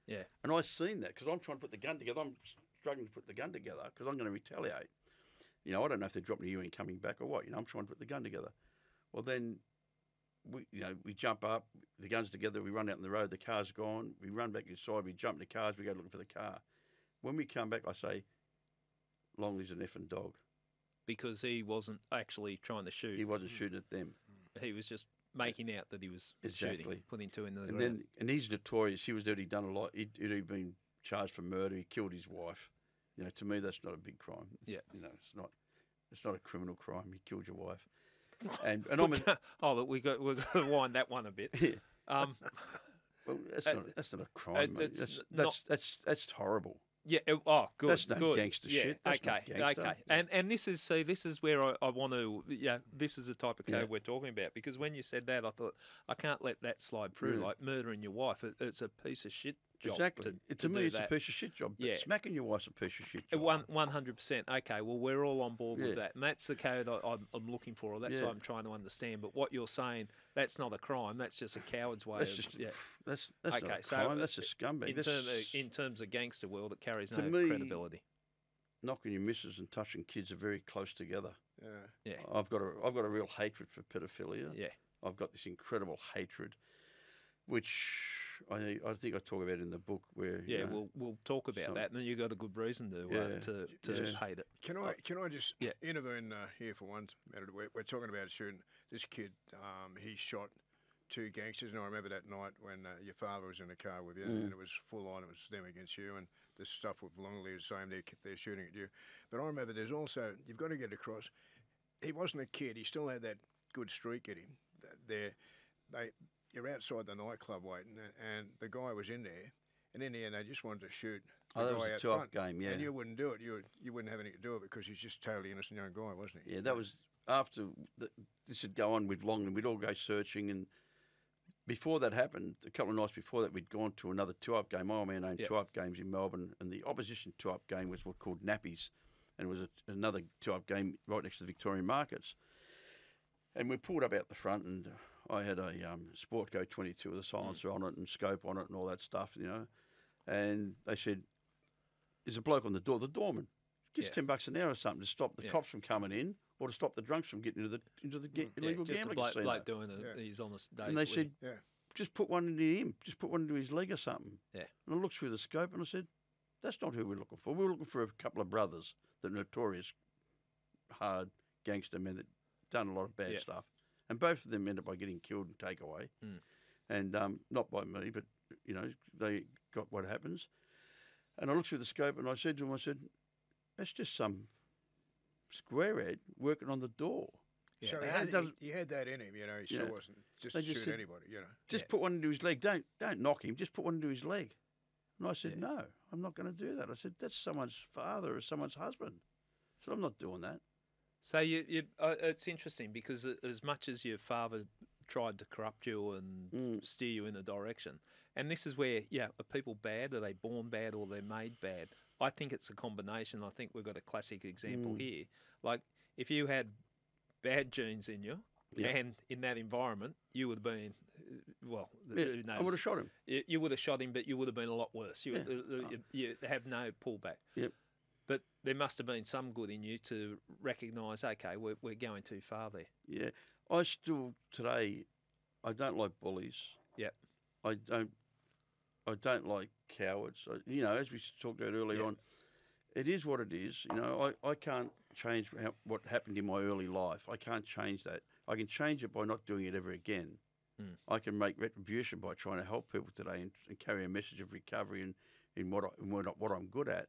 Yeah. And I seen that because I'm trying to put the gun together. I'm struggling to put the gun together because I'm going to retaliate. I don't know if they're dropping you and coming back or what. I'm trying to put the gun together. Well, then we jump up, the gun's together, we run out in the road, the car's gone, we run back inside, we jump in the cars, we go looking for the car. When we come back, I say, Longley's an effing dog. because he wasn't actually trying to shoot. He wasn't shooting at them. He was just making out that he was Exactly. shooting, putting two in the And ground. then, and he's notorious. He was dirty, done a lot. He'd been charged for murder. He killed his wife. You know, to me, that's not a big crime. Yeah. You know, it's not a criminal crime. He killed your wife. And I'm oh, look, we've got to wind that one a bit. yeah. Well, that's not a crime. Mate. That's horrible. Yeah. Oh, good. That's no good. gangster yeah, shit. That's not okay. gangster. Okay. Yeah. And this is where I want to. Yeah. This is the type of code Yeah. we're talking about, because when you said that, I thought I can't let that slide through. Yeah. Like murdering your wife, it's a piece of shit job. Exactly. To me, do it's that. a piece of shit job. But Yeah. smacking your wife's a piece of shit job. 100%. Okay, well, we're all on board Yeah. with that, and that's the code I'm looking for. Or that's Yeah. what I'm trying to understand. But what you're saying, that's not a crime. That's just a coward's way. That's of, just yeah. that's Okay, not a so, crime. That's a scumbag. In terms of gangster world, it carries To no me- credibility. knocking your missus and touching kids are very close together. Yeah. Yeah, I've got a real hatred for pedophilia. yeah, I've got this incredible hatred, which I think I talk about in the book. Where yeah. you know, We'll talk about so- that, and then you got a good reason to Yeah. hate it. Can I just Yeah. intervene here for one minute? We're talking about a shooting. This kid, he shot two gangsters, and I remember that night when your father was in the car with you, and it was full on. It was them against you, and this stuff with Longley saying they're shooting at you. But I remember there's also, you've got to get across. He wasn't a kid. He still had that good streak at him. You're outside the nightclub waiting, and the guy was in there, and in the end they just wanted to shoot. The that guy was a out two-up front. game. Yeah, And you wouldn't do it. You wouldn't have anything to do with it because he's just totally innocent young guy, wasn't he? yeah. That was after this would go on with Longley. We'd all go searching, and before that happened, a couple of nights before that, we'd gone to another two-up game. My old man owned Yep. two-up games in Melbourne, and the opposition two-up game was what called Nappies, and it was another two-up game right next to the Victorian markets. And we pulled up out the front, and I had a Sport Go 22 with a silencer on it and scope on it and all that stuff, you know. And they said, "There's a bloke on the door, the doorman. Gets Yeah. $10 an hour or something to stop the Yeah. cops from coming in, or to stop the drunks from getting into the illegal just a gambling bloke, casino." doing Yeah. his honest days. And they living. said, Yeah. "Just put one into him. Just put one into his leg or something." Yeah. And I looked through the scope and I said, "That's not who we're looking for. We're looking for a couple of brothers that are notorious, hard gangster men that done a lot of bad Yeah. stuff, and both of them ended up by getting killed and taken away, and not by me, but you know they got what happens." And I looked through the scope and I said to him, "That's just some squarehead working on the door. Yeah. So he had that in him, you know. He still Yeah. wasn't just They to just shoot said- anybody, you know. Just Yeah. put one into his leg. Don't knock him. Just put one into his leg." And I said, Yeah. "No, I'm not going to do that." I said, "That's someone's father or someone's husband." I said, "I'm not doing that." So it's interesting because as much as your father tried to corrupt you and steer you in a direction, and this is where, are people bad? Are they born bad or they're made bad? I think it's a combination. I think we've got a classic example here. Like if you had bad genes in you, Yeah. and in that environment, you would have been, well, Yeah, who knows? I would have shot him. You would have shot him, but you would have been a lot worse. You, Yeah. you have no pullback. Yep. But there must have been some good in you to recognise, okay, we're going too far there. Yeah, I still today, I don't like bullies. Yep. I don't like cowards. You know, as we talked about earlier Yeah. on, it is what it is. You know, I can't change what happened in my early life. I can't change that. I can change it by not doing it ever again. I can make retribution by trying to help people today and carry a message of recovery and in what I'm good at.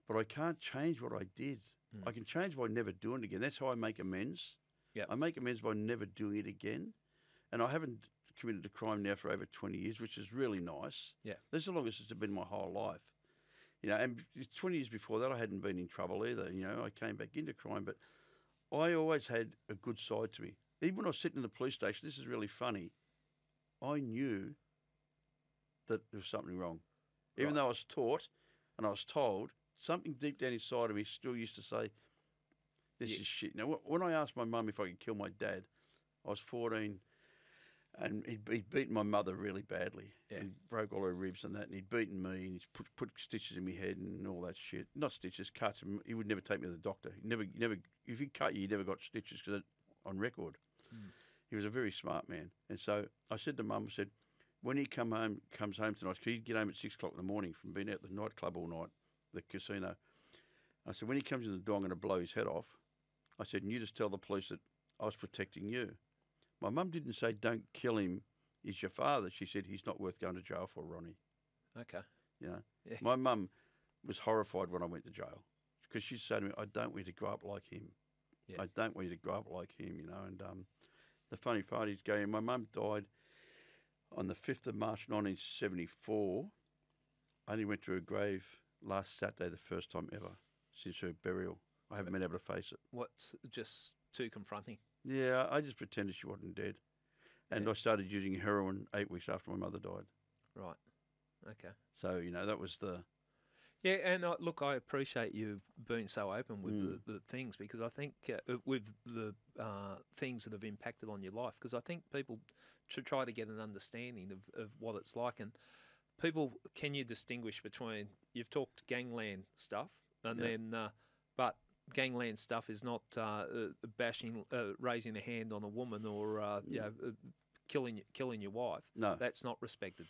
But I can't change what I did. I can change by never doing it again. That's how I make amends. Yep. I make amends by never doing it again. And I haven't committed a crime now for over 20 years, which is really nice. Yeah. That's the longest it's been my whole life. You know, and 20 years before that, I hadn't been in trouble either. You know, I came back into crime, but I always had a good side to me. Even when I was sitting in the police station, this is really funny, I knew that there was something wrong. Even though I was taught and I was told, something deep down inside of me still used to say, this is shit. Now, when I asked my mum if I could kill my dad, I was 14 and he'd beaten my mother really badly. Yeah. He broke all her ribs and that, and he'd beaten me, and he'd put stitches in my head and all that shit. Not stitches, cuts. And he would never take me to the doctor. He never. If he cut you, you never got stitches on record. He was a very smart man. And so I said to Mum, I said, when he comes home tonight, because he'd get home at 6 o'clock in the morning from being out at the nightclub all night, the casino. I said, when he comes in the door, I'm going to blow his head off. I said, and you just tell the police that I was protecting you. My mum didn't say, don't kill him, he's your father. She said, he's not worth going to jail for, Ronnie. Okay. You know, Yeah. my mum was horrified when I went to jail because she said to me, I don't want you to grow up like him. Yeah. I don't want you to grow up like him, you know. And the funny part is, going, my mum died on the 5th of March 1974. I only went to her grave last Saturday, the first time ever since her burial. I haven't been able to face it. What's just too confronting? Yeah, I just pretended she wasn't dead. And Yeah. I started using heroin 8 weeks after my mother died. Right. Okay. So, you know, that was the... Yeah, and look, I appreciate you being so open with the things, because I think with the things that have impacted on your life, because I think people should try to get an understanding of what it's like. And people, can you distinguish between, you've talked gangland stuff, and then, but gangland stuff is not bashing, raising a hand on a woman, or you know, killing your wife. No. That's not respected.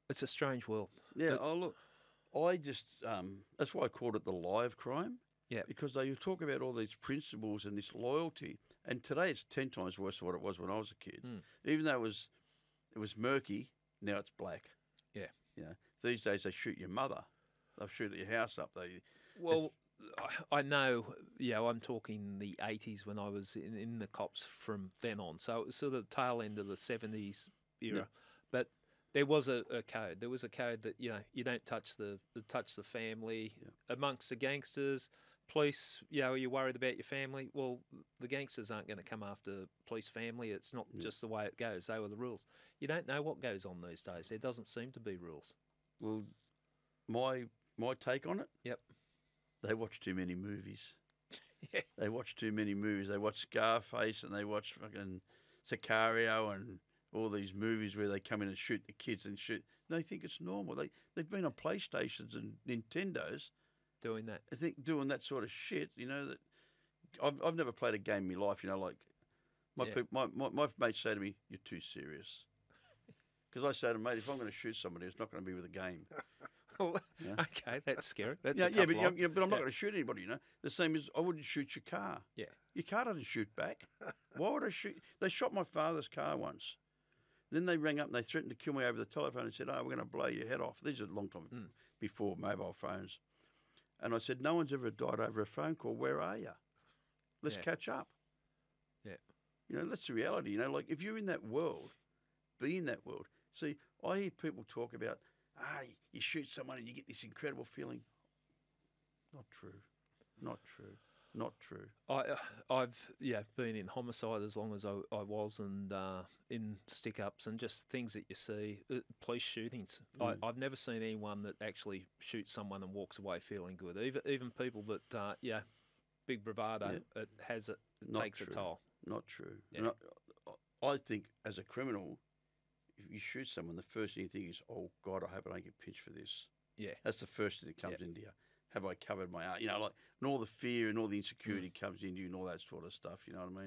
It's a strange world. Yeah, But- oh, look, I just, that's why I called it the live crime. Yeah. Because they talk about all these principles and this loyalty. And today it's 10 times worse than what it was when I was a kid. Even though it was murky, now it's black. Yeah. You know, these days they shoot your mother. They'll shoot your house up. Well, I know, yeah, I'm talking the 80s when I was in the cops from then on. So it was sort of the tail end of the 70s era. Yeah. But there was a code. There was a code that, you know, you don't touch the family. Yeah. Amongst the gangsters, police, you know, you're worried about your family. Well, the gangsters aren't going to come after police family. It's not just the way it goes. They were the rules. You don't know what goes on these days. There doesn't seem to be rules. Well, my take on it, Yep. they watch too many movies. Yeah. They watch too many movies. They watch Scarface and they watch fucking Sicario and all these movies where they come in and shoot the kids and shoot. They think it's normal. They've been on PlayStations and Nintendos. Doing that. I think doing that sort of shit, you know, that I've never played a game in my life, you know, like my mates say to me, you're too serious. Because I say to them, mate, if I'm going to shoot somebody, it's not going to be with a game. Oh, Yeah. Okay, that's scary. That's Yeah, a tough but, line. but I'm not going to shoot anybody, you know. The same as I wouldn't shoot your car. Yeah. Your car doesn't shoot back. Why would I shoot? They shot my father's car once. Then they rang up and they threatened to kill me over the telephone and said, oh, we're going to blow your head off. These are a long time before mobile phones. And I said, no one's ever died over a phone call. Where are you? Let's catch up. Yeah. You know, that's the reality. You know, like if you're in that world, be in that world. See, I hear people talk about, you shoot someone and you get this incredible feeling. Not true. Not true. Not true. I've been in homicide as long as I was, and in stick-ups and just things that you see, police shootings. I've never seen anyone that actually shoots someone and walks away feeling good. Even people that, big bravado, it takes a toll. Not true. Yeah. And I think as a criminal, if you shoot someone, the first thing you think is, oh, God, I hope I don't get pinched for this. Yeah. That's the first thing that comes into you. Have I covered my art? You know, like, and all the fear and all the insecurity comes into you and all that sort of stuff, you know what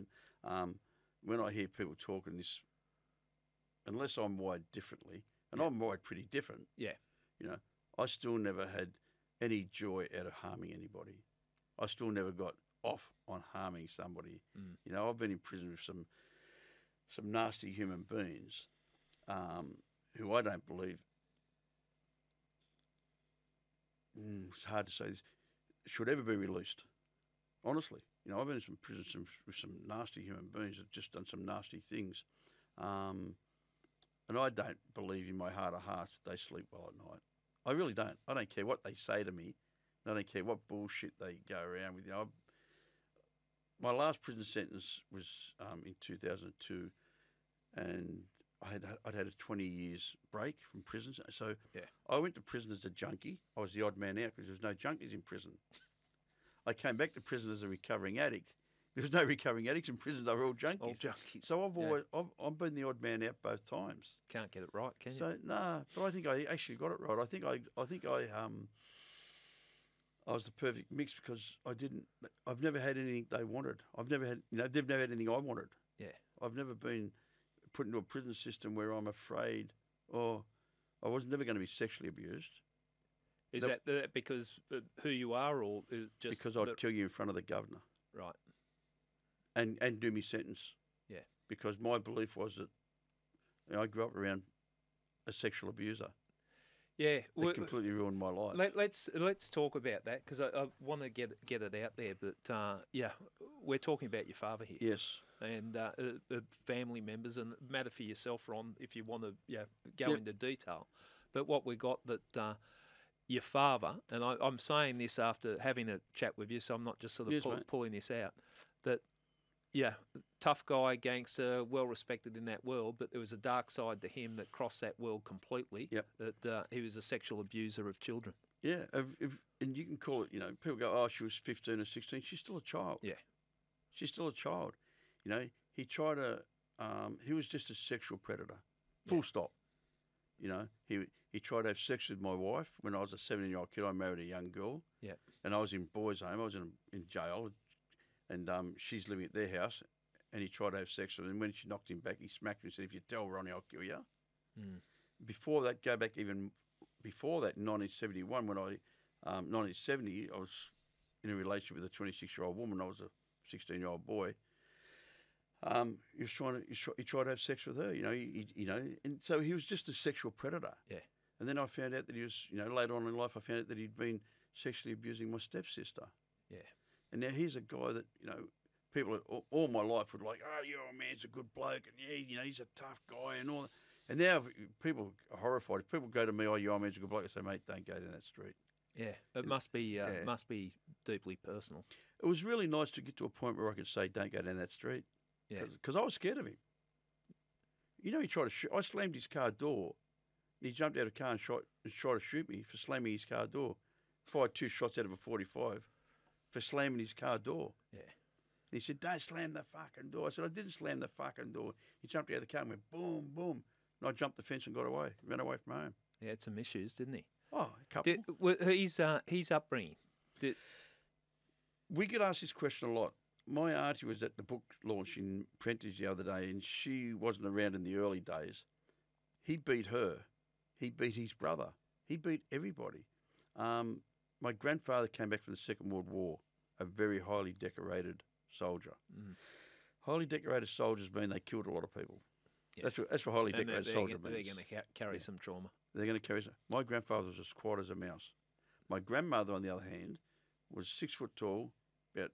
I mean? When I hear people talking this, unless I'm wired differently, and I'm wired pretty different, Yeah. you know, I still never had any joy out of harming anybody. I still never got off on harming somebody. You know, I've been in prison with some nasty human beings who I don't believe, it's hard to say this, should ever be released. Honestly. You know, I've been in some prisons with some nasty human beings that have just done some nasty things. And I don't believe in my heart of hearts that they sleep well at night. I really don't. I don't care what they say to me. I don't care what bullshit they go around with. You know, my last prison sentence was in 2002, and I'd had a 20 years break from prison. So I went to prison as a junkie. I was the odd man out because there was no junkies in prison. I came back to prison as a recovering addict. There was no recovering addicts in prison. They were all junkies. All junkies. So I've been the odd man out both times. Can't get it right, can you? So but I think I actually got it right. I think I was the perfect mix because I've never had anything they wanted. They've never had anything I wanted. Yeah. I've never been put into a prison system where I'm afraid, or I was never going to be sexually abused. Is that because who you are, or just because I'd kill you in front of the governor, right? and do me sentence. Yeah. Because my belief was that I grew up around a sexual abuser. Yeah, That completely ruined my life. Let's talk about that, because I want to get it out there. But yeah, we're talking about your father here. Yes. And family members, and it matter for yourself, Ron, if you want to go into detail. But what we got that your father, and I'm saying this after having a chat with you, so I'm not just sort of pulling this out, that, tough guy, gangster, well respected in that world, but there was a dark side to him that crossed that world completely, that he was a sexual abuser of children. Yeah, and you can call it, people go, oh, she was 15 or 16. She's still a child. Yeah. She's still a child. He tried to, he was just a sexual predator, full stop. He tried to have sex with my wife when I was a 17-year-old kid. I married a young girl. Yeah. And I was in boys' home. I was in jail, and she's living at their house. And he tried to have sex with her. And when she knocked him back, he smacked her and said, "If you tell Ronnie, I'll kill you." Mm. Before that, go back even before that, in 1971, when 1970, I was in a relationship with a 26-year-old woman. I was a 16-year-old boy. He tried to have sex with her, and so he was just a sexual predator. Yeah. And then I found out that he was, later on in life, I found out that he'd been sexually abusing my stepsister. Yeah. And now he's a guy that, people all my life would like, oh, your old man's a good bloke, and he's a tough guy and all that. And now people are horrified. If people go to me, oh, your old man's a good bloke, I say, mate, don't go down that street. Yeah, it must be deeply personal. It was really nice to get to a point where I could say, don't go down that street. Yeah. Because I was scared of him. He tried to shoot. I slammed his car door. He jumped out of the car and tried to shoot me for slamming his car door. Fired 2 shots out of a 45 for slamming his car door. Yeah. And he said, don't slam the fucking door. I said, I didn't slam the fucking door. He jumped out of the car and went boom, boom. And I jumped the fence and got away, ran away from home. He had some issues, didn't he? Oh, a couple. His upbringing. We get asked this question a lot. My auntie was at the book launch in Prentice the other day, and she wasn't around in the early days. He beat her. He beat his brother. He beat everybody. My grandfather came back from the Second World War, a very highly decorated soldier. Mm. Highly decorated soldiers mean they killed a lot of people. Yeah. That's what highly decorated soldier means. They're going to carry some trauma. They're going to carry some. My grandfather was as quiet as a mouse. My grandmother, on the other hand, was 6 foot tall, about,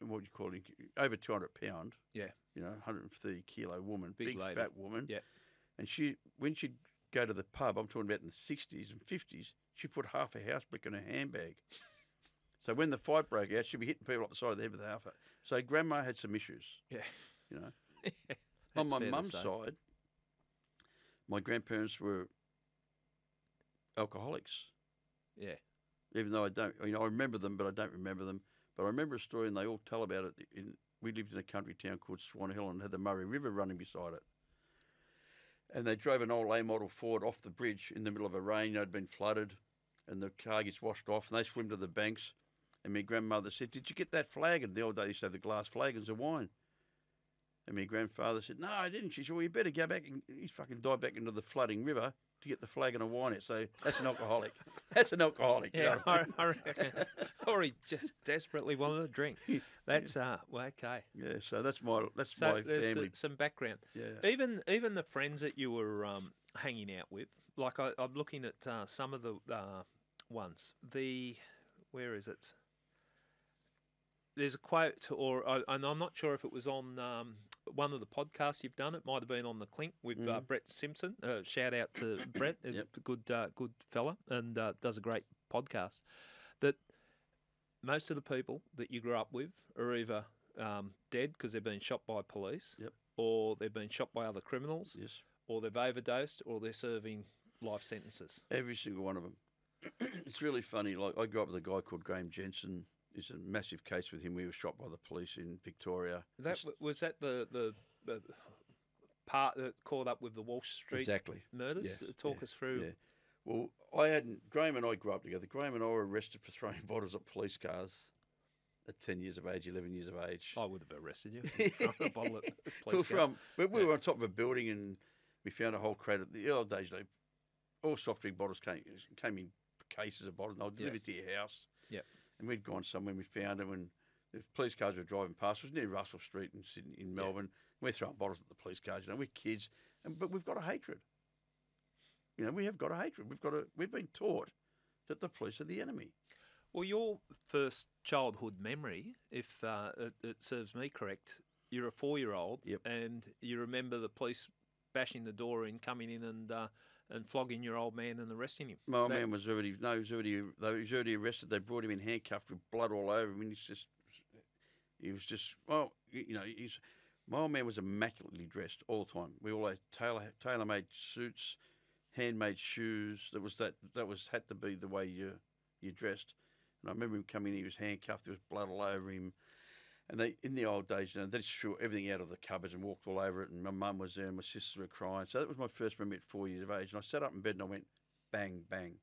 what do you call it, over 200 pound. Yeah. 130 kilo woman, big lady. Fat woman. Yeah. And when she'd go to the pub, I'm talking about in the 60s and 50s, she put half a house brick in her handbag. So when the fight broke out, she'd be hitting people up the side of the head with half. So Grandma had some issues. Yeah. On my mum's side, my grandparents were alcoholics. Yeah. Even though I remember them, but I don't remember them. But I remember a story, and they all tell about it. We lived in a country town called Swan Hill and had the Murray River running beside it. And they drove an old A-model Ford off the bridge in the middle of a rain. It'd been flooded, and the car gets washed off, and they swim to the banks. And my grandmother said, "Did you get that flagon?" The old days used to have the glass flagons of wine. And my grandfather said, "No, I didn't." She said, "Well, you better go back." And he fucking dived back into the flooding river to get the flagon of wine out. So that's an alcoholic. That's an alcoholic. Yeah, I reckon. Or he just desperately wanted a drink. That's okay. Yeah, so that's my family. Some background. Yeah. Even the friends that you were hanging out with, like I'm looking at some of the ones. Where is it? There's a quote, and I'm not sure if it was on one of the podcasts you've done. It might have been on the Clink with Brett Simpson. Shout out to Brett, good fella, and does a great podcast. That most of the people that you grew up with are either dead because they've been shot by police, or they've been shot by other criminals, or they've overdosed, or they're serving life sentences. Every single one of them. It's really funny. Like I grew up with a guy called Graham Jensen. It's a massive case with him. We were shot by the police in Victoria. Was that the part that caught up with the Walsh Street murders? Yes. Talk us through. Yeah. Well, Graham and I grew up together. Graham and I were arrested for throwing bottles at police cars at 10 years of age, 11 years of age. I would have arrested you. For a bottle at police car. We were on top of a building and we found a whole crate. At the early days, all soft drink bottles came in cases of bottles, and they'll deliver to your house. Yep. And we'd gone somewhere and we found them, and the police cars were driving past. It was near Russell Street in Sydney, in Melbourne. We're throwing bottles at the police cars. You know, we're kids, but we've got a hatred. You know, we have got a hatred. We've been taught that the police are the enemy. Well, your first childhood memory, if it serves me correct, you're a 4-year-old, Yep. and you remember the police bashing the door in, coming in, and flogging your old man and arresting him. My old man was already arrested. They brought him in handcuffed with blood all over him, and my old man was immaculately dressed all the time. We all had tailor-made suits, handmade shoes. That had to be the way you dressed. And I remember him coming in. He was handcuffed. There was blood all over him. And in the old days, you know, they just threw everything out of the cupboards and walked all over it. And my mum was there, and my sisters were crying. So that was my first memory at 4 years of age. And I sat up in bed and I went, bang, bang.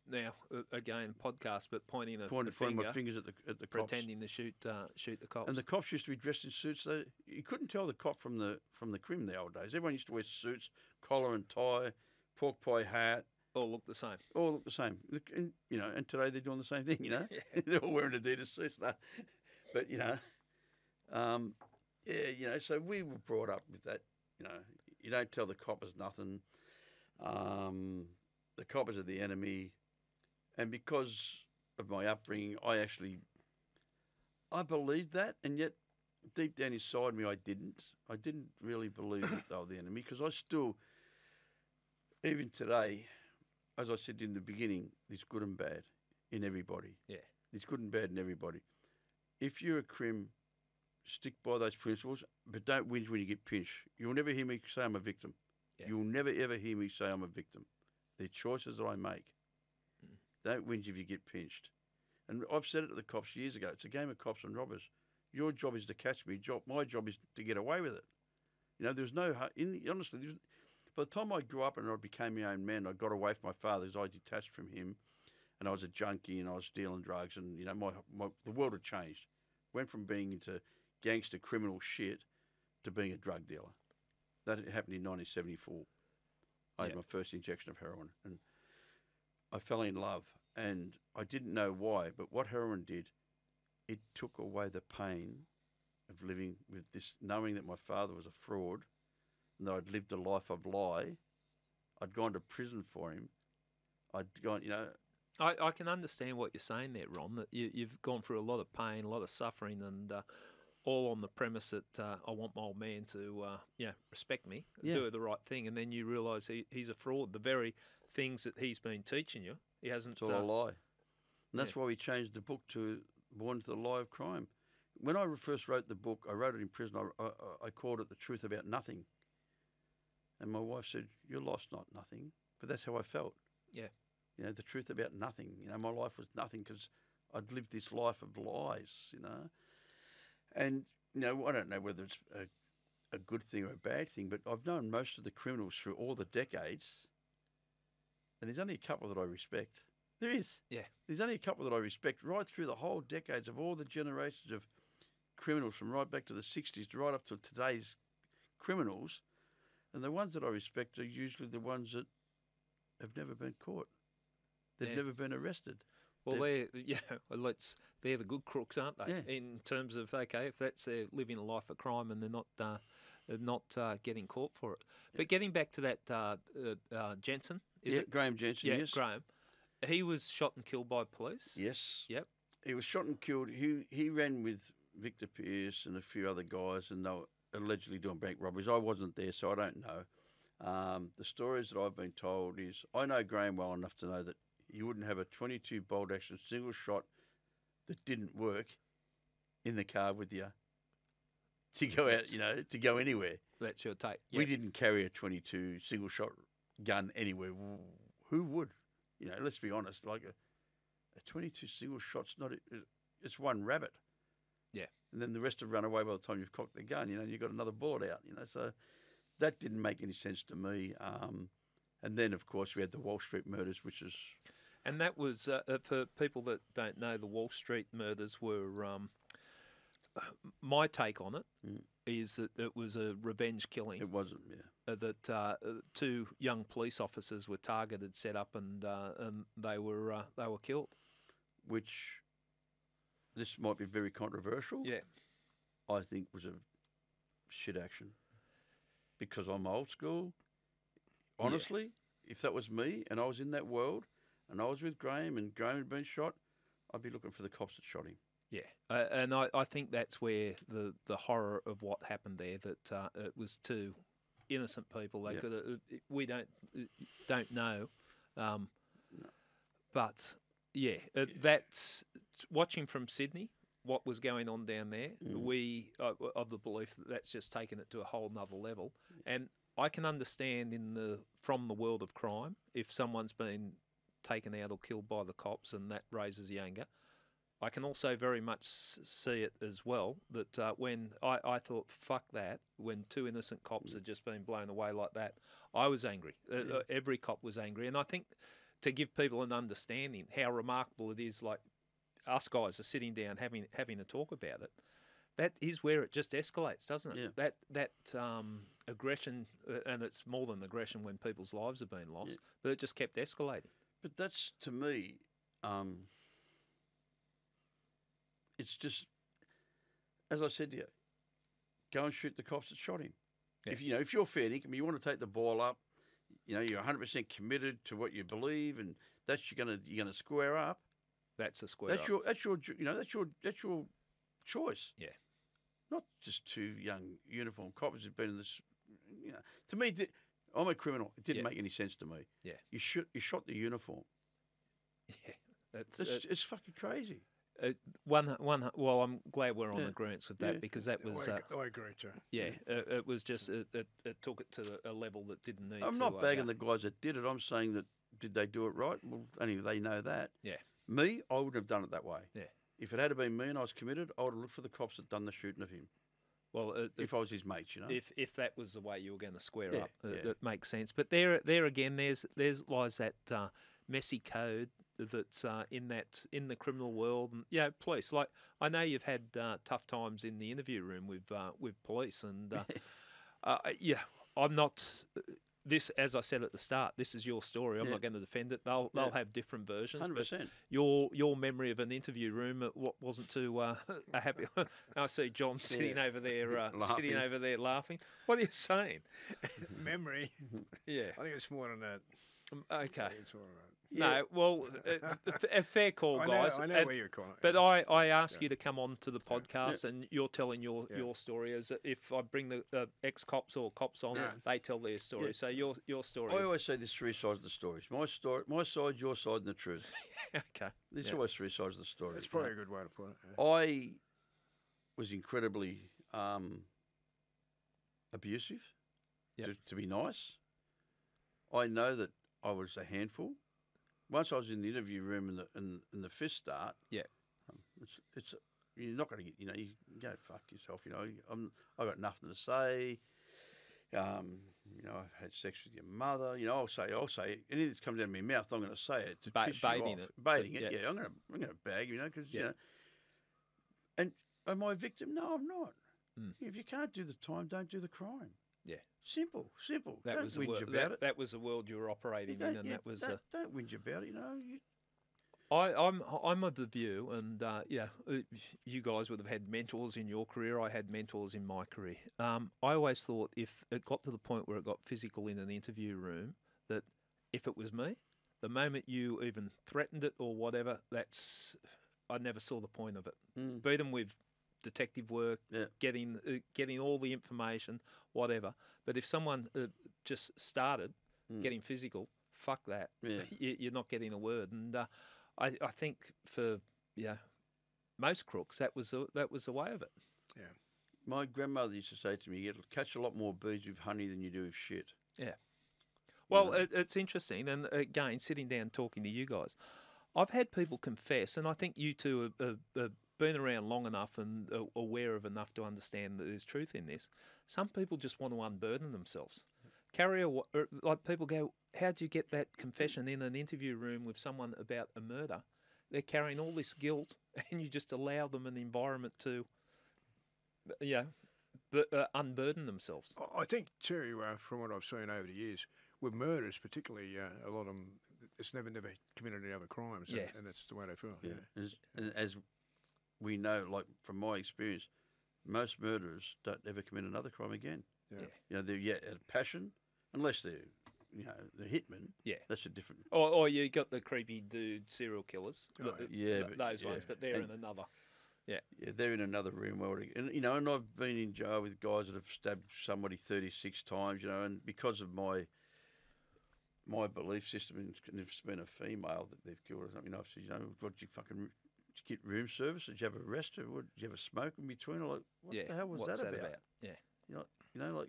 Now, again, podcast, but pointing my fingers at the cops, pretending to shoot the cops. And the cops used to be dressed in suits. You couldn't tell the cop from the crim in the old days. Everyone used to wear suits, collar and tie, pork pie hat. All look the same. All look the same. And, you know, and today they're doing the same thing. You know, they're all wearing Adidas suits. No. But you know, you know. So we were brought up with that. You know, you don't tell the coppers nothing. The coppers are the enemy. And because of my upbringing, I believed that, and yet deep down inside me, I didn't. I didn't really believe that they were the enemy, because I still, even today, as I said in the beginning, there's good and bad in everybody. Yeah. There's good and bad in everybody. If you're a crim, stick by those principles, but don't whinge when you get pinched. You'll never hear me say I'm a victim. Yeah. You'll never, ever hear me say I'm a victim. They're choices that I make. Don't whinge if you get pinched. And I've said it to the cops years ago. It's a game of cops and robbers. Your job is to catch me. My job is to get away with it. You know, there's no... honestly, by the time I grew up and I became my own man, I got away from my father because I detached from him, and I was a junkie and I was stealing drugs, and, you know, the world had changed. Went from being into gangster criminal shit to being a drug dealer. That happened in 1974. I had my first injection of heroin, and I fell in love, and I didn't know why, but what heroin did, it took away the pain of living with this, knowing that my father was a fraud, and that I'd lived a life of lie. I'd gone to prison for him. I'd gone, you know... I can understand what you're saying there, Ron, that you've gone through a lot of pain, a lot of suffering, and all on the premise that I want my old man to respect me, do the right thing, and then you realise he's a fraud. The very things that he's been teaching you, he hasn't... It's all a lie. And that's why we changed the book to Born to the Lie of Crime. When I first wrote the book, I wrote it in prison, I called it The Truth About Nothing. And my wife said, your life's not nothing. But that's how I felt. Yeah. You know, the truth about nothing. You know, my life was nothing because I'd lived this life of lies, you know. And, you know, I don't know whether it's a good thing or a bad thing, but I've known most of the criminals through all the decades, and there's only a couple that I respect. There is. Yeah. There's only a couple that I respect right through the whole decades of all the generations of criminals from right back to the 60s to right up to today's criminals. And the ones that I respect are usually the ones that have never been caught. They've never been arrested. Well, they're the good crooks, aren't they? Yeah. In terms of, okay, if that's living a life of crime and they're not getting caught for it. Yeah. But getting back to that Jensen, is it? Graham Jensen, yes. Graham. He was shot and killed by police? Yes. Yep. He was shot and killed. He ran with Victor Pearce and a few other guys, and they were allegedly doing bank robberies. I wasn't there, so I don't know. The stories that I've been told is, I know Graham well enough to know that you wouldn't have a 22 bolt action single shot that didn't work in the car with you to go out, you know, to go anywhere. That's your take. Yep. We didn't carry a 22 single shot gun anywhere. Who would? You know, let's be honest, like a 22 single shot's not, it's one rabbit. Yeah. And then the rest have run away by the time you've cocked the gun, you know, and you've got another bullet out, you know. So that didn't make any sense to me. And then, of course, we had the Wall Street murders, which is... And that was, for people that don't know, the Wall Street murders were my take on it is that it was a revenge killing. It wasn't, yeah. That two young police officers were targeted, set up, and they were killed. Which, this might be very controversial. Yeah. I think was a shit action. Because I'm old school. Honestly, if that was me and I was in that world and I was with Graham and Graham had been shot, I'd be looking for the cops that shot him. Yeah, and I think that's where the horror of what happened there, that it was two innocent people. They could we don't know, but yeah, that's watching from Sydney. What was going on down there? We of the belief that that's just taken it to a whole nother level, and I can understand from the world of crime if someone's been taken out or killed by the cops and that raises the anger. I can also very much see it as well that when I thought, fuck that, when two innocent cops had just been blown away like that, I was angry. Every cop was angry. And I think to give people an understanding how remarkable it is, like us guys are sitting down having a talk about it, that is where it just escalates, doesn't it? Yeah. That aggression, and it's more than aggression when people's lives have been lost, but it just kept escalating. But that's, to me, it's just, as I said to you, go and shoot the cops that shot him. Yeah. If you're fair dinkum, you want to take the ball up, you're 100% committed to what you believe, and that's you're gonna square up. That's a square. That's your choice. Yeah. Not just two young uniformed cops who've been in this. To me, I'm a criminal. It didn't make any sense to me. Yeah. You shot the uniform. Yeah. It's fucking crazy. Well, I'm glad we're on agreement with that because that was. I agree too. Yeah, it was just it took it to a level that didn't need. I'm not bagging the guys that did it. I'm saying that did they do it right? Well, only they know that. Yeah. Me, I wouldn't have done it that way. Yeah. If it had been me and I was committed, I would have looked for the cops that done the shooting of him. Well, if I was his mate, If that was the way you were going to square up, yeah. it makes sense. But there again, there's lies that messy code that's in the criminal world, and police. Like I know you've had tough times in the interview room with police, and I'm not. This, as I said at the start, this is your story. I'm not going to defend it. They'll have different versions. 100%. But your memory of an interview room wasn't too happy. I see John sitting over there, laughing. What are you saying? Memory. Yeah. I think it's more than that. Okay. It's all right. No, well, a fair call, guys. I know where you're calling. But I ask you to come on to the podcast, and you're telling your story. As if I bring the ex-cops or cops on, they tell their story. So your story. I always say there's three sides of the story. My side, your side, and the truth. Okay. There's always three sides of the story. That's probably a good way to put it. Yeah. I was incredibly abusive, to be nice. I know that I was a handful. Once I was in the interview room and the fist start, it's you're not going to get, you go fuck yourself. I got nothing to say. I've had sex with your mother. I'll say anything that's coming down my mouth, I'm going to say it to piss you off. Baiting it. Yeah, I'm going to bag, because and am I a victim? No, I'm not. If you can't do the time, don't do the crime. Yeah. Simple. That was whinge about it. That was the world you were operating in, and that was. Don't whinge about it. I'm of the view, and you guys would have had mentors in your career. I had mentors in my career. I always thought if it got to the point where it got physical in an interview room, that if it was me, the moment you even threatened it or whatever, I never saw the point of it. Beat them with detective work, getting all the information, whatever. But if someone just started getting physical, fuck that. Yeah. You're not getting a word. And I think for most crooks, that was the way of it. Yeah. My grandmother used to say to me, "You catch a lot more bees with honey than you do with shit." Yeah. Well, it's interesting, and again, sitting down talking to you guys, I've had people confess, and I think you two have been around long enough and aware of enough to understand that there's truth in this. Some people just want to unburden themselves. Like people go, how'd you get that confession in an interview room with someone about a murder? They're carrying all this guilt, and you just allow them an environment to unburden themselves. I think too, from what I've seen over the years, with murders particularly, a lot of them, it's never committed any other crimes, and that's the way they feel. Yeah. As we know, like from my experience, most murderers don't ever commit another crime again. Yeah. They're out of passion, unless they're, the hitman. Yeah. That's a different. Or you got the creepy dude serial killers. Those ones, but they're in another. Yeah. Yeah, they're in another room already. And I've been in jail with guys that have stabbed somebody 36 times, and because of my belief system, and it's been a female that they've killed or something, I've said, what did you get room service? Did you have a rest? Did you have a smoke in between? Like, what the hell was that about? Yeah. Like,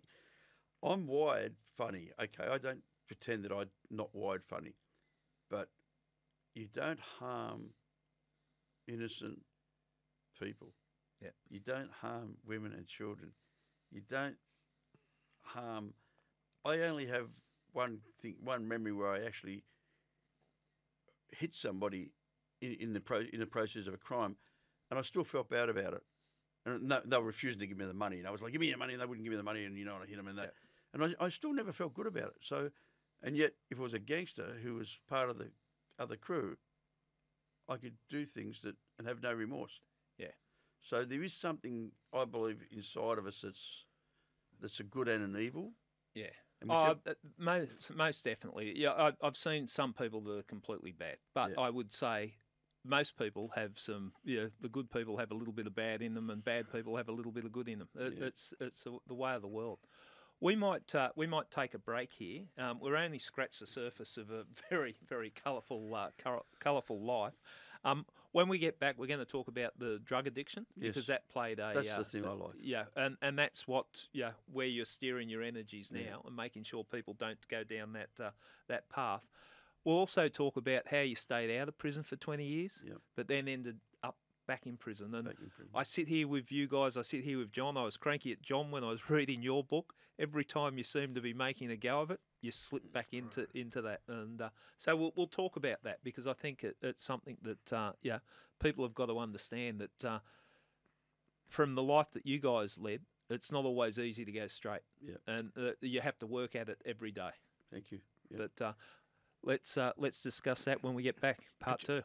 I'm wired funny. Okay, I don't pretend that I'm not wired funny, but you don't harm innocent people. Yeah. You don't harm women and children. You don't harm. I only have one memory where I actually hit somebody in the process of a crime, and I still felt bad about it. And they were refusing to give me the money, and I was like, "Give me the money," and they wouldn't give me the money, and I hit them and that. And I still never felt good about it. So, and yet, if it was a gangster who was part of the other crew, I could do things and have no remorse. Yeah. So there is something, I believe, inside of us that's a good and an evil. Yeah. Most definitely. Yeah, I've seen some people that are completely bad, but I would say most people have some. The good people have a little bit of bad in them, and bad people have a little bit of good in them. It's the way of the world. We might take a break here. We're only scratched the surface of a very, very colourful life. When we get back, we're going to talk about the drug addiction because that played a. That's the thing I like. Yeah, and that's what where you're steering your energies now and making sure people don't go down that path. We'll also talk about how you stayed out of prison for 20 years, but then ended up back in prison. And I sit here with you guys. I sit here with John. I was cranky at John when I was reading your book. Every time you seem to be making a go of it, you slip back into that. And so we'll talk about that because I think it's something that people have got to understand that from the life that you guys led, it's not always easy to go straight. Yeah. And you have to work at it every day. Thank you. Yep. But let's discuss that when we get back, part 2.